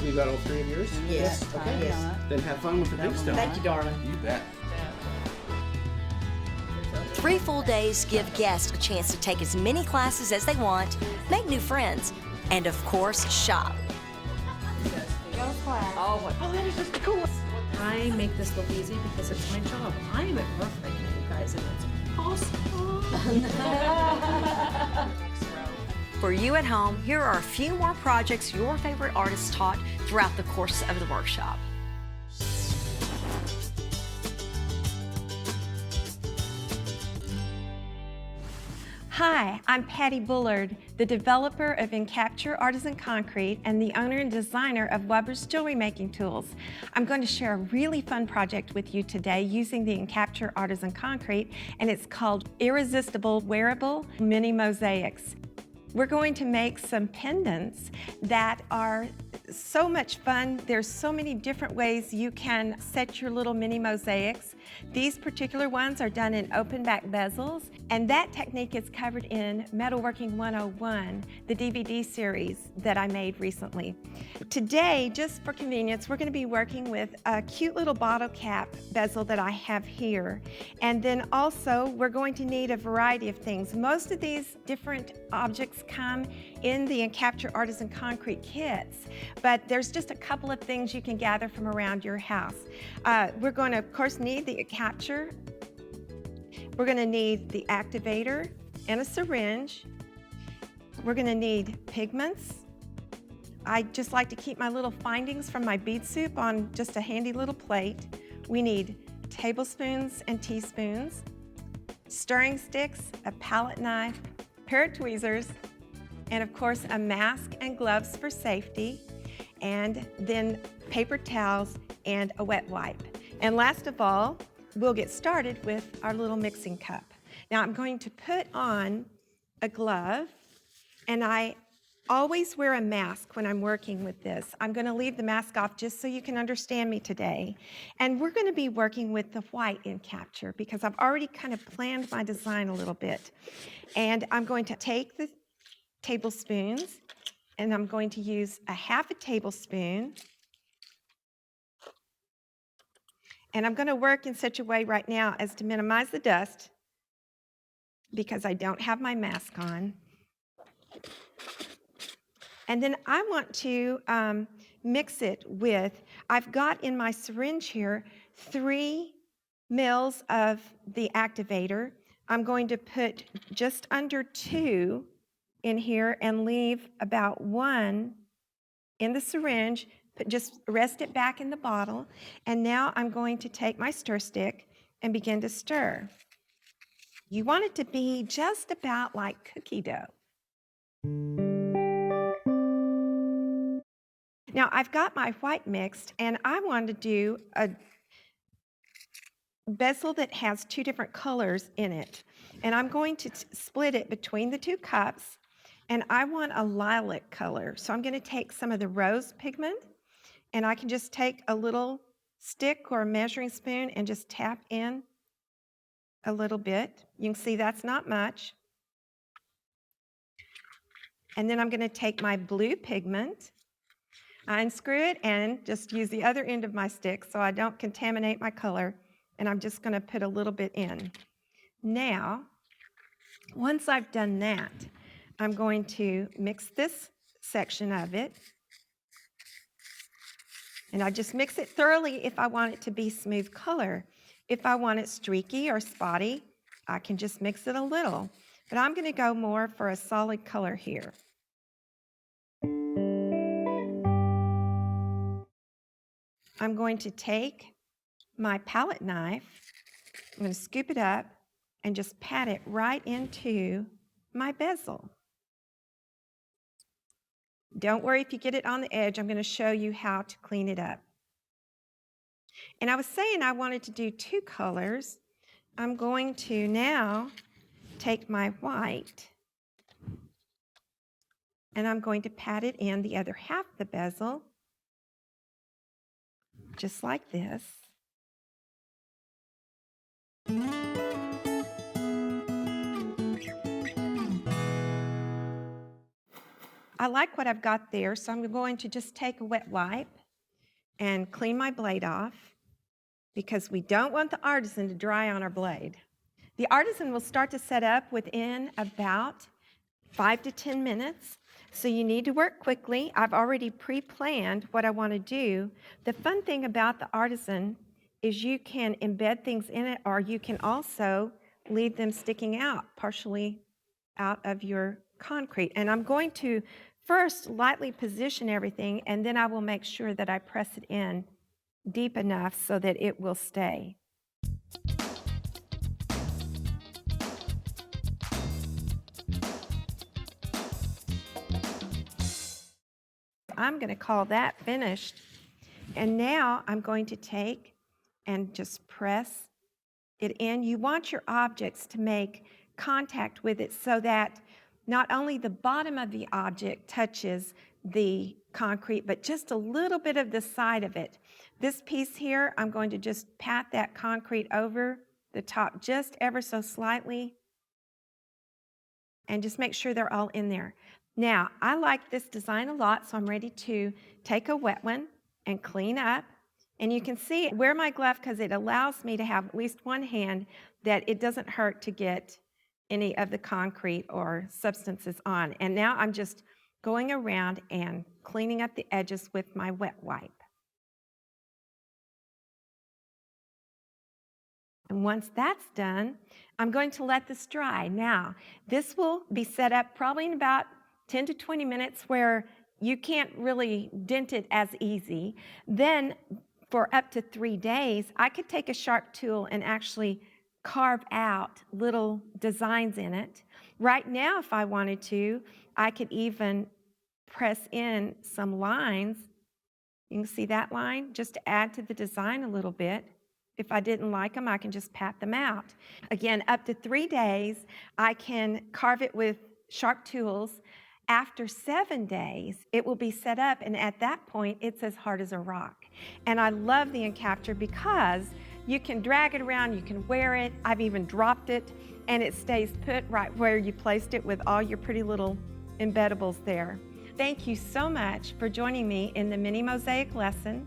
You got all 3 of yours? Yes. Okay. Yes. Then have fun with the big stuff. Thank you, darling. You bet. 3 full days give guests a chance to take as many classes as they want, make new friends, and of course, shop. Oh, that is just cool. I make this look easy because it's my job. I am perfect, you guys, and it's possible. For you at home, here are a few more projects your favorite artists taught throughout the course of the workshop. Hi, I'm Patty Bullard, the developer of Encapture Artisan Concrete and the owner and designer of Weber's Jewelry Making Tools. I'm going to share a really fun project with you today using the Encapture Artisan Concrete, and it's called Irresistible Wearable Mini Mosaics. We're going to make some pendants that are so much fun. There's so many different ways you can set your little mini mosaics. These particular ones are done in open back bezels, and that technique is covered in Metalworking 101, the DVD series that I made recently. Today, just for convenience, we're going to be working with a cute little bottle cap bezel that I have here. And then also, we're going to need a variety of things. Most of these different objects come in the Encapture Artisan Concrete kits, but there's just a couple of things you can gather from around your house. We're going to, of course, need the Encapture. We're going to need the activator and a syringe. We're going to need pigments. I just like to keep my little findings from my bead soup on just a handy little plate. We need tablespoons and teaspoons, stirring sticks, a palette knife, a pair of tweezers, and of course a mask and gloves for safety, and then paper towels and a wet wipe. And last of all, we'll get started with our little mixing cup. Now I'm going to put on a glove, and I always wear a mask when I'm working with this. I'm going to leave the mask off just so you can understand me today. And we're going to be working with the white Encapture because I've already kind of planned my design a little bit. And I'm going to take the tablespoons, and I'm going to use a half a tablespoon. And I'm going to work in such a way right now as to minimize the dust because I don't have my mask on. And then I want to mix it with, I've got in my syringe here 3 mils of the activator. I'm going to put just under 2 in here and leave about 1 in the syringe, just rest it back in the bottle. And now I'm going to take my stir stick and begin to stir. You want it to be just about like cookie dough. Now I've got my white mixed, and I want to do a bezel that has 2 different colors in it. And I'm going to split it between the 2 cups, and I want a lilac color. So I'm going to take some of the rose pigment, and I can just take a little stick or a measuring spoon and just tap in a little bit. You can see that's not much. And then I'm going to take my blue pigment, unscrew it, and just use the other end of my stick so I don't contaminate my color. And I'm just going to put a little bit in. Now, once I've done that, I'm going to mix this section of it. And I just mix it thoroughly if I want it to be smooth color. If I want it streaky or spotty, I can just mix it a little. But I'm going to go more for a solid color here. I'm going to take my palette knife, I'm going to scoop it up and just pat it right into my bezel. Don't worry if you get it on the edge. I'm going to show you how to clean it up. And I was saying I wanted to do 2 colors. I'm going to now take my white, and I'm going to pat it in the other half of the bezel, just like this. I like what I've got there, so I'm going to just take a wet wipe and clean my blade off, because we don't want the artisan to dry on our blade. The artisan will start to set up within about 5 to 10 minutes, so you need to work quickly. I've already pre-planned what I want to do. The fun thing about the artisan is you can embed things in it, or you can also leave them sticking out, partially out of your concrete. And I'm going to first lightly position everything, and then I will make sure that I press it in deep enough so that it will stay. I'm going to call that finished. And now I'm going to take and just press it in. You want your objects to make contact with it so that not only the bottom of the object touches the concrete, but just a little bit of the side of it. This piece here, I'm going to just pat that concrete over the top just ever so slightly and just make sure they're all in there. Now, I like this design a lot, so I'm ready to take a wet one and clean up. And you can see, wear my glove because it allows me to have at least one hand that it doesn't hurt to get any of the concrete or substances on. And now I'm just going around and cleaning up the edges with my wet wipe. And once that's done, I'm going to let this dry. Now, this will be set up probably in about 10 to 20 minutes where you can't really dent it as easy. Then for up to 3 days, I could take a sharp tool and actually carve out little designs in it. Right now, if I wanted to, I could even press in some lines. You can see that line, just to add to the design a little bit. If I didn't like them, I can just pat them out. Again, up to 3 days, I can carve it with sharp tools. After 7 days, it will be set up, and at that point, it's as hard as a rock. And I love the Encapture because you can drag it around, you can wear it. I've even dropped it, and it stays put right where you placed it with all your pretty little embeddables there. Thank you so much for joining me in the mini mosaic lesson.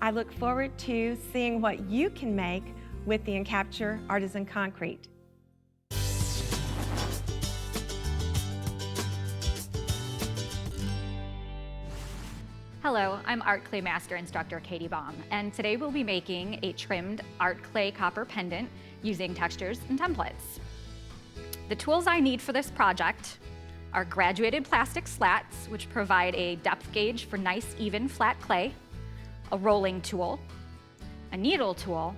I look forward to seeing what you can make with the Encapture Artisan Concrete. Hello, I'm Art Clay Master Instructor Katie Baum, and today we'll be making a trimmed art clay copper pendant using textures and templates. The tools I need for this project are graduated plastic slats, which provide a depth gauge for nice, even, flat clay, a rolling tool, a needle tool,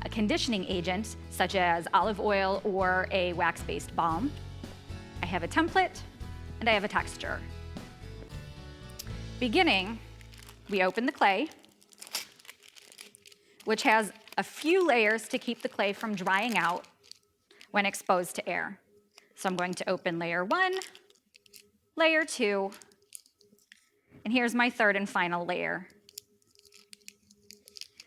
a conditioning agent, such as olive oil or a wax-based balm. I have a template, and I have a texture. Beginning, we open the clay, which has a few layers to keep the clay from drying out when exposed to air. So I'm going to open layer 1, layer 2, and here's my third and final layer.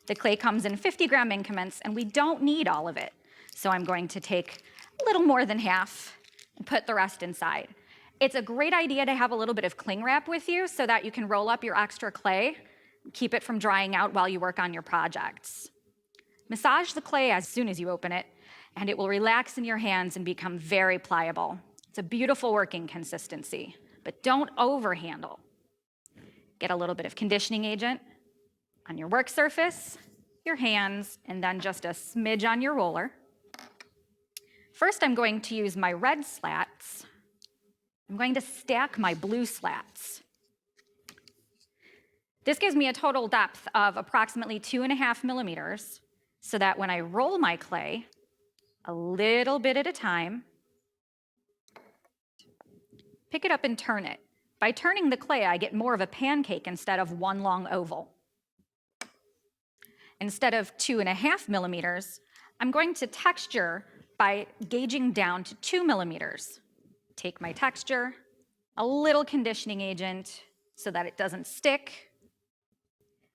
The clay comes in 50-gram increments, and we don't need all of it. So I'm going to take a little more than half and put the rest inside. It's a great idea to have a little bit of cling wrap with you so that you can roll up your extra clay, keep it from drying out while you work on your projects. Massage the clay as soon as you open it, and it will relax in your hands and become very pliable. It's a beautiful working consistency, but don't overhandle. Get a little bit of conditioning agent on your work surface, your hands, and then just a smidge on your roller. First, I'm going to use my red slats. I'm going to stack my blue slats. This gives me a total depth of approximately 2.5 millimeters, so that when I roll my clay, a little bit at a time, pick it up and turn it. By turning the clay, I get more of a pancake instead of one long oval. Instead of 2.5 millimeters, I'm going to texture by gauging down to 2 millimeters. Take my texture, a little conditioning agent so that it doesn't stick,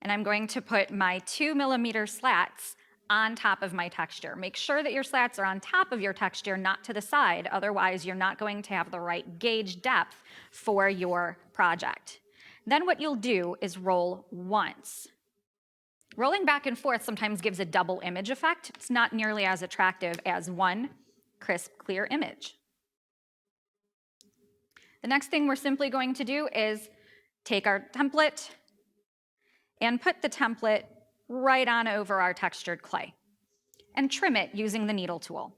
and I'm going to put my 2 millimeter slats on top of my texture. Make sure that your slats are on top of your texture, not to the side, otherwise you're not going to have the right gauge depth for your project. Then what you'll do is roll once. Rolling back and forth sometimes gives a double image effect. It's not nearly as attractive as one crisp, clear image. The next thing we're simply going to do is take our template and put the template right on over our textured clay and trim it using the needle tool.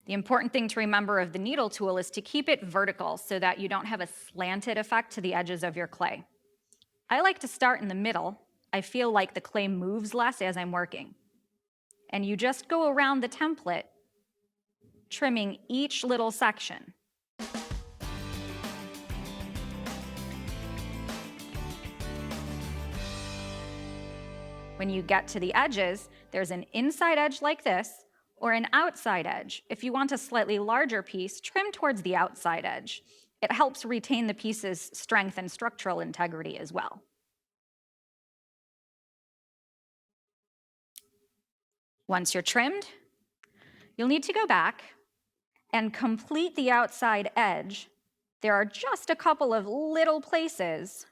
The important thing to remember of the needle tool is to keep it vertical so that you don't have a slanted effect to the edges of your clay. I like to start in the middle. I feel like the clay moves less as I'm working. And you just go around the template, trimming each little section. When you get to the edges, there's an inside edge like this, or an outside edge. If you want a slightly larger piece, trim towards the outside edge. It helps retain the piece's strength and structural integrity as well. Once you're trimmed, you'll need to go back and complete the outside edge. There are just a couple of little places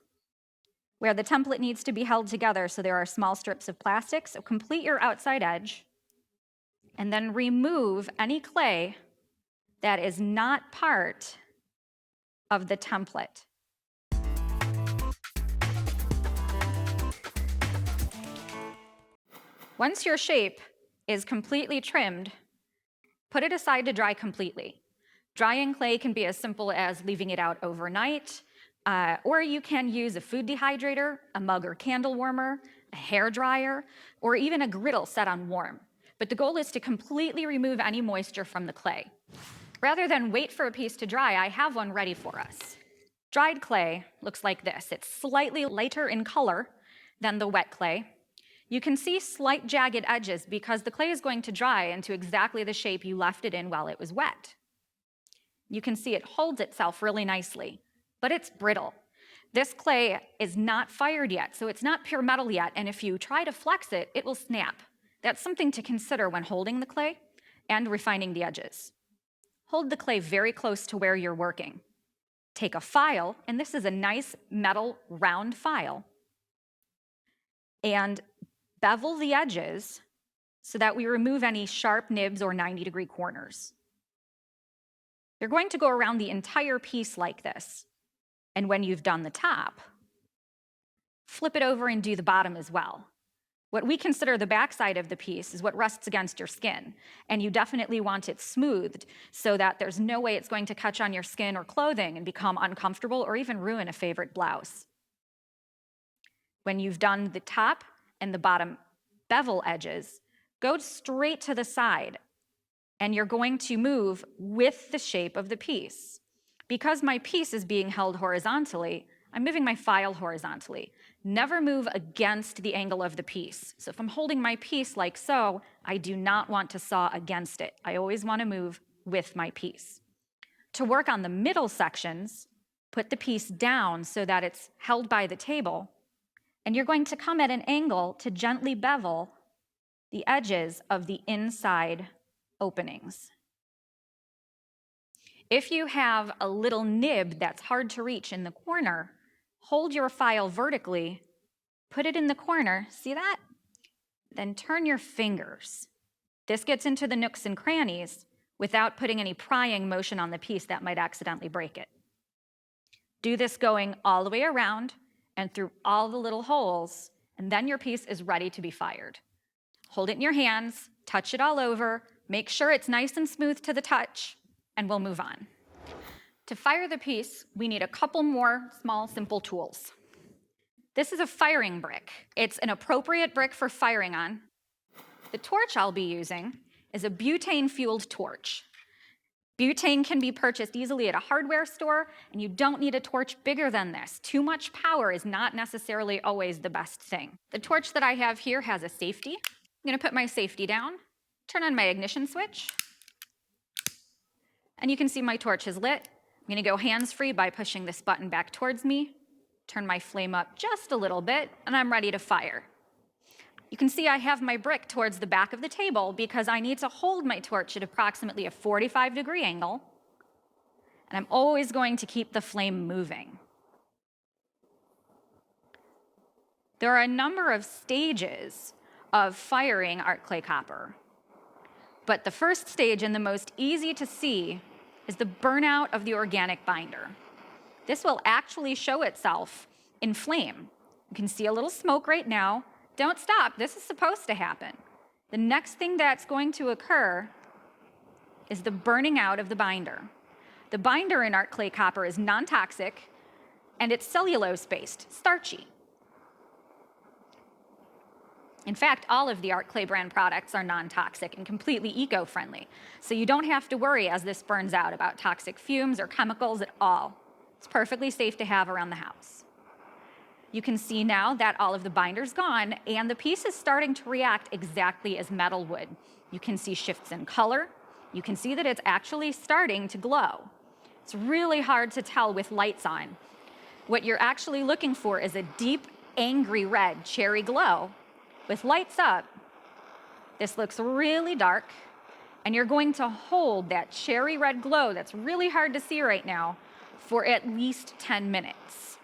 where the template needs to be held together, so there are small strips of plastic. So complete your outside edge, and then remove any clay that is not part of the template. Once your shape is completely trimmed, put it aside to dry completely. Drying clay can be as simple as leaving it out overnight, or you can use a food dehydrator, a mug or candle warmer, a hair dryer, or even a griddle set on warm. But the goal is to completely remove any moisture from the clay. Rather than wait for a piece to dry, I have one ready for us. Dried clay looks like this. It's slightly lighter in color than the wet clay. You can see slight jagged edges because the clay is going to dry into exactly the shape you left it in while it was wet. You can see it holds itself really nicely, but it's brittle. This clay is not fired yet, so it's not pure metal yet, and if you try to flex it, it will snap. That's something to consider when holding the clay and refining the edges. Hold the clay very close to where you're working. Take a file, and this is a nice metal round file, and bevel the edges so that we remove any sharp nibs or 90-degree corners. You're going to go around the entire piece like this, and when you've done the top, flip it over and do the bottom as well. What we consider the backside of the piece is what rests against your skin, and you definitely want it smoothed so that there's no way it's going to catch on your skin or clothing and become uncomfortable or even ruin a favorite blouse. When you've done the top and the bottom bevel edges, go straight to the side, and you're going to move with the shape of the piece. Because my piece is being held horizontally, I'm moving my file horizontally. Never move against the angle of the piece. So if I'm holding my piece like so, I do not want to saw against it. I always want to move with my piece. To work on the middle sections, put the piece down so that it's held by the table, and you're going to come at an angle to gently bevel the edges of the inside openings. If you have a little nib that's hard to reach in the corner, hold your file vertically, put it in the corner, see that? Then turn your fingers. This gets into the nooks and crannies without putting any prying motion on the piece that might accidentally break it. Do this going all the way around and through all the little holes, and then your piece is ready to be fired. Hold it in your hands, touch it all over, make sure it's nice and smooth to the touch, and we'll move on. To fire the piece, we need a couple more small, simple tools. This is a firing brick. It's an appropriate brick for firing on. The torch I'll be using is a butane-fueled torch. Butane can be purchased easily at a hardware store, and you don't need a torch bigger than this. Too much power is not necessarily always the best thing. The torch that I have here has a safety. I'm gonna put my safety down, turn on my ignition switch, and you can see my torch is lit. I'm gonna go hands-free by pushing this button back towards me, turn my flame up just a little bit, and I'm ready to fire. You can see I have my brick towards the back of the table because I need to hold my torch at approximately a 45-degree angle, and I'm always going to keep the flame moving. There are a number of stages of firing art clay copper, but the first stage and the most easy to see is the burnout of the organic binder. This will actually show itself in flame. You can see a little smoke right now. Don't stop, this is supposed to happen. The next thing that's going to occur is the burning out of the binder. The binder in art clay copper is non-toxic, and it's cellulose-based, starchy. In fact, all of the art clay brand products are non-toxic and completely eco-friendly. So you don't have to worry as this burns out about toxic fumes or chemicals at all. It's perfectly safe to have around the house. You can see now that all of the binder's gone and the piece is starting to react exactly as metal would. You can see shifts in color. You can see that it's actually starting to glow. It's really hard to tell with lights on. What you're actually looking for is a deep, angry red cherry glow. With lights up, this looks really dark, and you're going to hold that cherry red glow that's really hard to see right now for at least 10 minutes.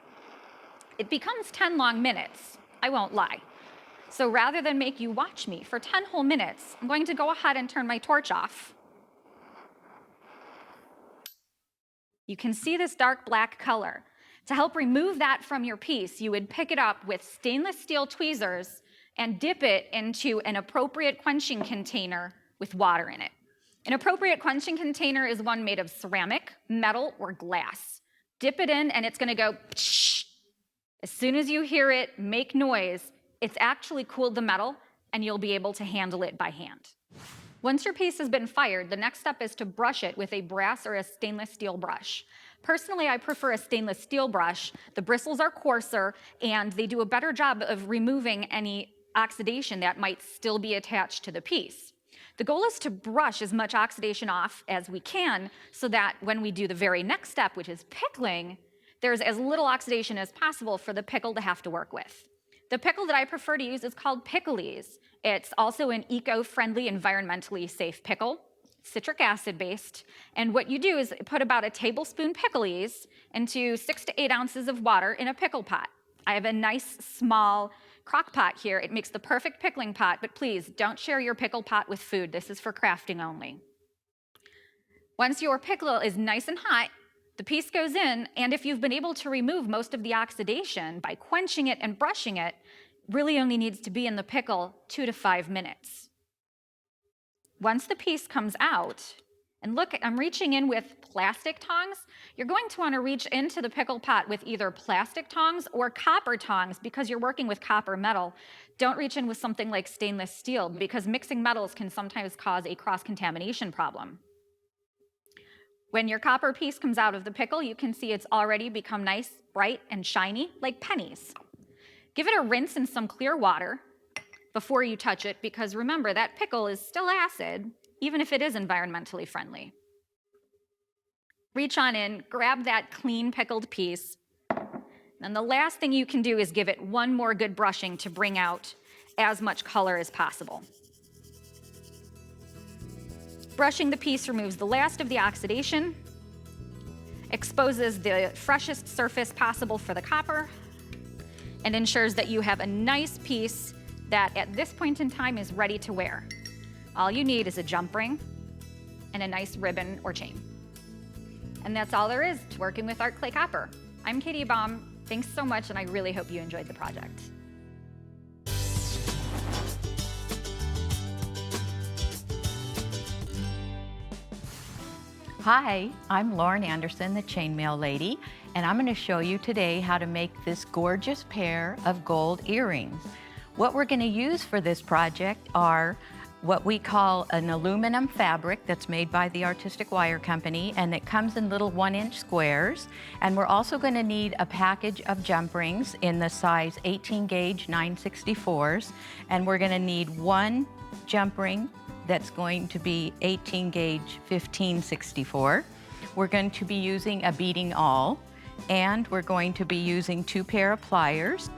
It becomes 10 long minutes, I won't lie. So rather than make you watch me for 10 whole minutes, I'm going to go ahead and turn my torch off. You can see this dark black color. To help remove that from your piece, you would pick it up with stainless steel tweezers and dip it into an appropriate quenching container with water in it. An appropriate quenching container is one made of ceramic, metal, or glass. Dip it in and it's gonna go psh. As soon as you hear it make noise, it's actually cooled the metal and you'll be able to handle it by hand. Once your piece has been fired, the next step is to brush it with a brass or a stainless steel brush. Personally, I prefer a stainless steel brush. The bristles are coarser and they do a better job of removing any oxidation that might still be attached to the piece. The goal is to brush as much oxidation off as we can so that when we do the very next step, which is pickling, there's as little oxidation as possible for the pickle to have to work with. The pickle that I prefer to use is called Pickleese. It's also an eco-friendly, environmentally safe pickle, citric acid based, and what you do is put about a tablespoon Pickleese into 6 to 8 ounces of water in a pickle pot. I have a nice small crock pot here. It makes the perfect pickling pot, but please don't share your pickle pot with food. This is for crafting only. Once your pickle is nice and hot, The piece goes in, and if you've been able to remove most of the oxidation by quenching it and brushing it, really only needs to be in the pickle 2 to 5 minutes. Once the piece comes out, and look, I'm reaching in with plastic tongs. You're going to want to reach into the pickle pot with either plastic tongs or copper tongs because you're working with copper metal. Don't reach in with something like stainless steel because mixing metals can sometimes cause a cross-contamination problem. When your copper piece comes out of the pickle, you can see it's already become nice, bright, and shiny, like pennies. Give it a rinse in some clear water before you touch it because remember, that pickle is still acid, even if it is environmentally friendly. Reach on in, grab that clean pickled piece, and the last thing you can do is give it one more good brushing to bring out as much color as possible. Brushing the piece removes the last of the oxidation, exposes the freshest surface possible for the copper, and ensures that you have a nice piece that at this point in time is ready to wear. All you need is a jump ring and a nice ribbon or chain. And that's all there is to working with art clay copper. I'm Katie Baum. Thanks so much, and I really hope you enjoyed the project. Hi, I'm Lauren Anderson, the Chainmaille lady, and I'm going to show you today how to make this gorgeous pair of gold earrings. What we're going to use for this project are what we call an aluminum fabric that's made by the Artistic Wire Company, and it comes in little 1-inch squares. And we're also going to need a package of jump rings in the size 18 gauge 9/64s, and we're going to need one jump ring that's going to be 18 gauge 15/64. We're going to be using a beading awl, and we're going to be using 2 pair of pliers.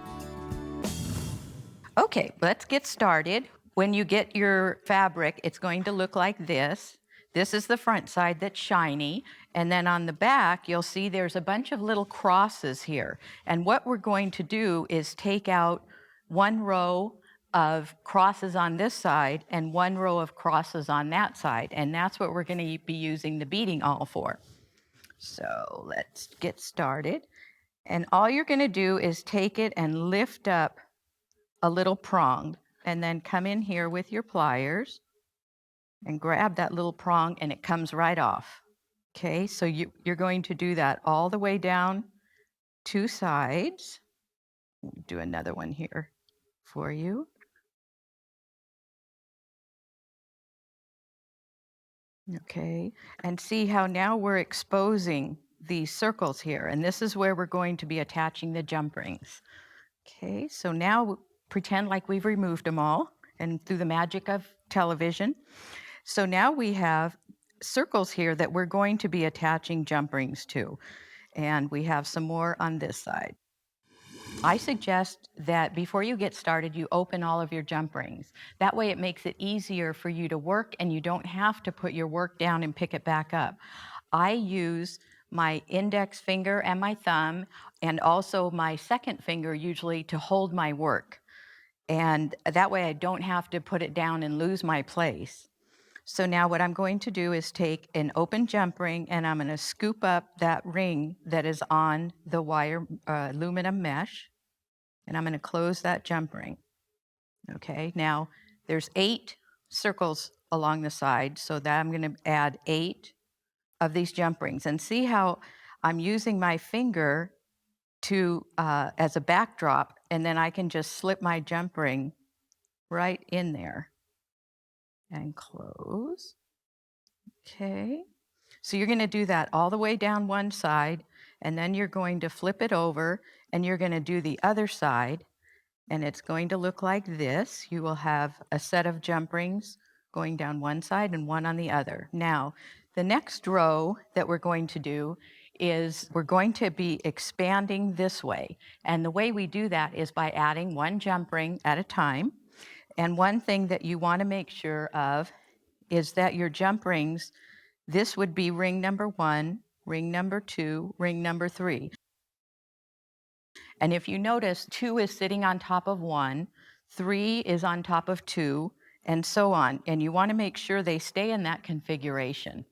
Okay, let's get started. When you get your fabric, it's going to look like this. This is the front side that's shiny, and then on the back, you'll see there's a bunch of little crosses here. And what we're going to do is take out one row of crosses on this side and one row of crosses on that side, and that's what we're going to be using the beading awl for. So let's get started. And all you're going to do is take it and lift up a little prong, and then come in here with your pliers and grab that little prong, and it comes right off. Okay, so you're going to do that all the way down 2 sides. Do another one here for you. Okay, and see how now we're exposing these circles here, and this is where we're going to be attaching the jump rings. Okay, so now pretend like we've removed them all, and through the magic of television. So now we have circles here that we're going to be attaching jump rings to, and we have some more on this side. I suggest that before you get started, you open all of your jump rings. That way it makes it easier for you to work, and you don't have to put your work down and pick it back up. I use my index finger and my thumb, and also my second finger usually, to hold my work. And that way I don't have to put it down and lose my place. So now what I'm going to do is take an open jump ring, and I'm going to scoop up that ring that is on the wire aluminum mesh, and I'm going to close that jump ring. Okay, now there's 8 circles along the side, so that I'm going to add 8 of these jump rings. And see how I'm using my finger to as a backdrop, and then I can just slip my jump ring right in there and close. Okay, so you're going to do that all the way down one side, and then you're going to flip it over, and you're going to do the other side, and it's going to look like this. You will have a set of jump rings going down one side and one on the other. Now, the next row that we're going to do is we're going to be expanding this way. And the way we do that is by adding one jump ring at a time. And one thing that you want to make sure of is that your jump rings, this would be ring number 1, ring number 2, ring number 3. And if you notice, 2 is sitting on top of 1, 3 is on top of 2, and so on. And you want to make sure they stay in that configuration.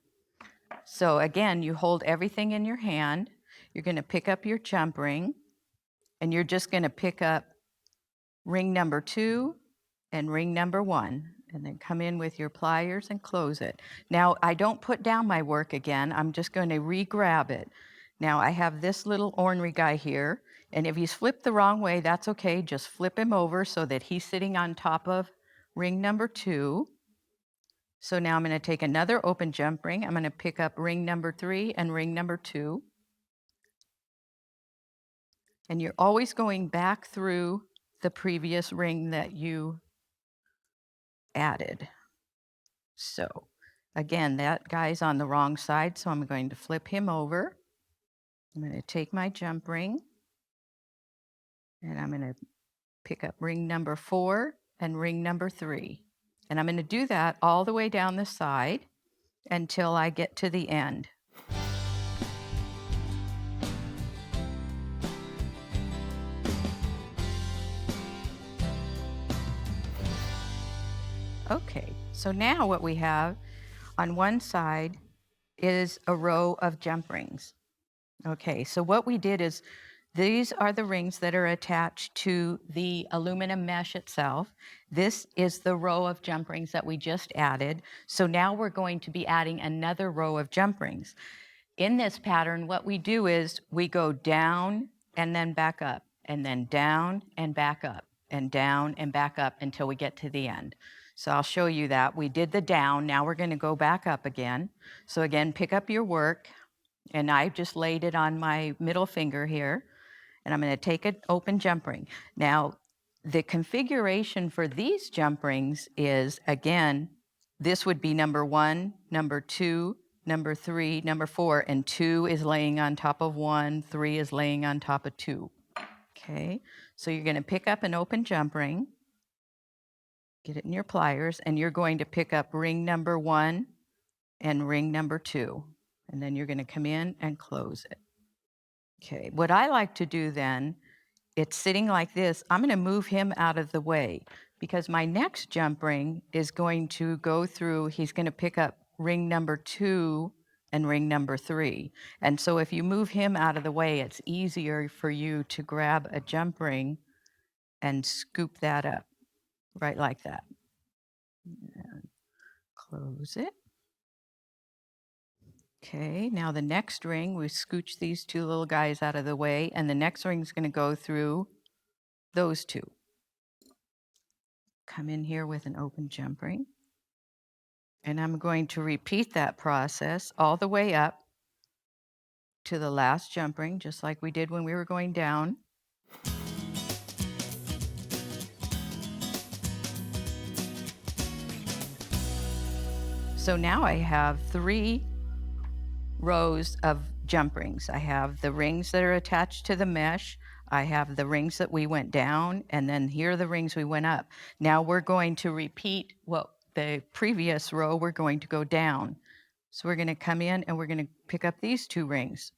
So again, you hold everything in your hand. You're going to pick up your jump ring, and you're just going to pick up ring number 2 and ring number 1, and then come in with your pliers and close it. Now, I don't put down my work again. I'm just going to re-grab it. Now, I have this little ornery guy here, and if he's flipped the wrong way, that's okay. Just flip him over so that he's sitting on top of ring number 2. So now I'm going to take another open jump ring. I'm going to pick up ring number 3 and ring number 2. And you're always going back through the previous ring that you added. So again, that guy's on the wrong side, so I'm going to flip him over. I'm going to take my jump ring, and I'm going to pick up ring number 4 and ring number 3. And I'm going to do that all the way down the side until I get to the end. Okay, so now what we have on one side is a row of jump rings. Okay, so what we did is these are the rings that are attached to the aluminum mesh itself. This is the row of jump rings that we just added. So now we're going to be adding another row of jump rings. In this pattern, what we do is we go down and then back up, and then down and back up, and down and back up until we get to the end. So I'll show you that. We did the down, now we're going to go back up again. So again, pick up your work, and I just laid it on my middle finger here, and I'm going to take an open jump ring. Now, the configuration for these jump rings is, again, this would be number 1, number 2, number 3, number 4, and 2 is laying on top of 1, 3 is laying on top of 2. Okay, so you're going to pick up an open jump ring, get it in your pliers, and you're going to pick up ring number 1 and ring number 2. And then you're going to come in and close it. Okay, what I like to do then, it's sitting like this, I'm going to move him out of the way because my next jump ring is going to go through, he's going to pick up ring number 2 and ring number 3. And so if you move him out of the way, it's easier for you to grab a jump ring and scoop that up, right like that. And close it. Okay, now the next ring, we scooch these 2 little guys out of the way, and the next ring is going to go through those 2. Come in here with an open jump ring, and I'm going to repeat that process all the way up to the last jump ring, just like we did when we were going down. So now I have 3 rows of jump rings. I have the rings that are attached to the mesh. I have the rings that we went down, and then here are the rings we went up. Now we're going to repeat what the previous row, we're going to go down. So we're going to come in and we're going to pick up these 2 rings.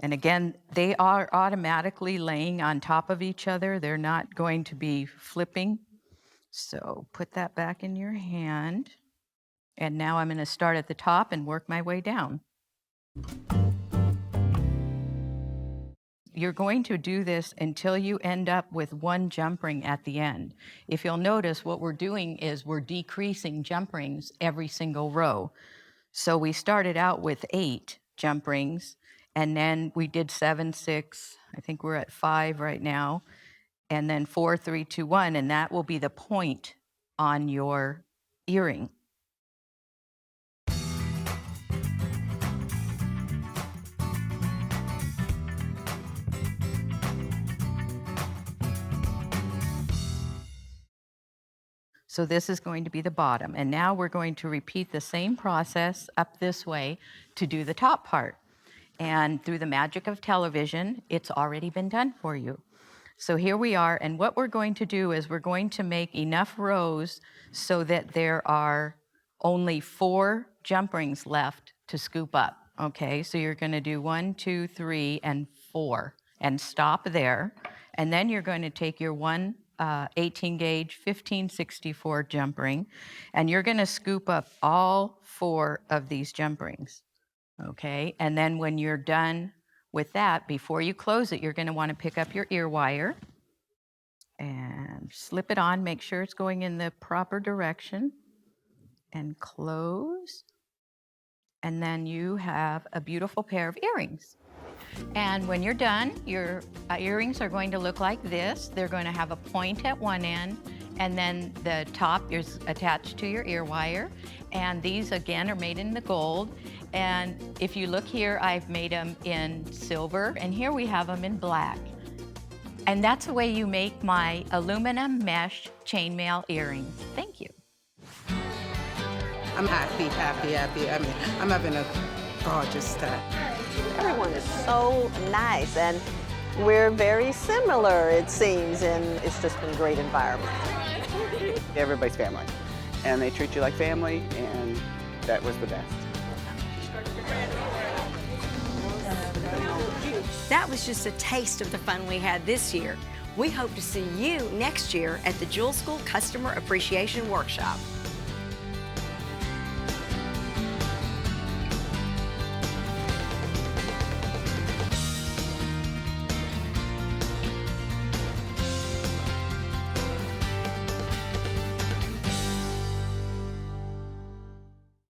And again, they are automatically laying on top of each other. They're not going to be flipping. So put that back in your hand. And now I'm going to start at the top and work my way down. You're going to do this until you end up with 1 jump ring at the end. If you'll notice, what we're doing is we're decreasing jump rings every single row. So we started out with 8 jump rings, and then we did 7, 6, I think we're at 5 right now, and then 4, 3, 2, 1, and that will be the point on your earring. So this is going to be the bottom. And now we're going to repeat the same process up this way to do the top part. And through the magic of television, it's already been done for you. So here we are, and what we're going to do is we're going to make enough rows so that there are only 4 jump rings left to scoop up. Okay, so you're going to do 1, 2, 3, and 4, and stop there. And then you're going to take your 18 gauge 1564 jump ring, and you're going to scoop up all 4 of these jump rings. Okay, and then when you're done with that, before you close it, you're going to want to pick up your ear wire and slip it on, make sure it's going in the proper direction, and close. And then you have a beautiful pair of earrings. And when you're done, your earrings are going to look like this. They're going to have a point at one end, and then the top is attached to your ear wire. And these, again, are made in the gold. And if you look here, I've made them in silver, and here we have them in black. And that's the way you make my aluminum mesh chainmail earrings. Thank you. I'm happy. I mean, I'm having a gorgeous time. Everyone is so nice, and we're very similar, it seems, and it's just been a great environment. Everybody's family, and they treat you like family, and that was the best. That was just a taste of the fun we had this year. We hope to see you next year at the Jewel School Customer Appreciation Workshop.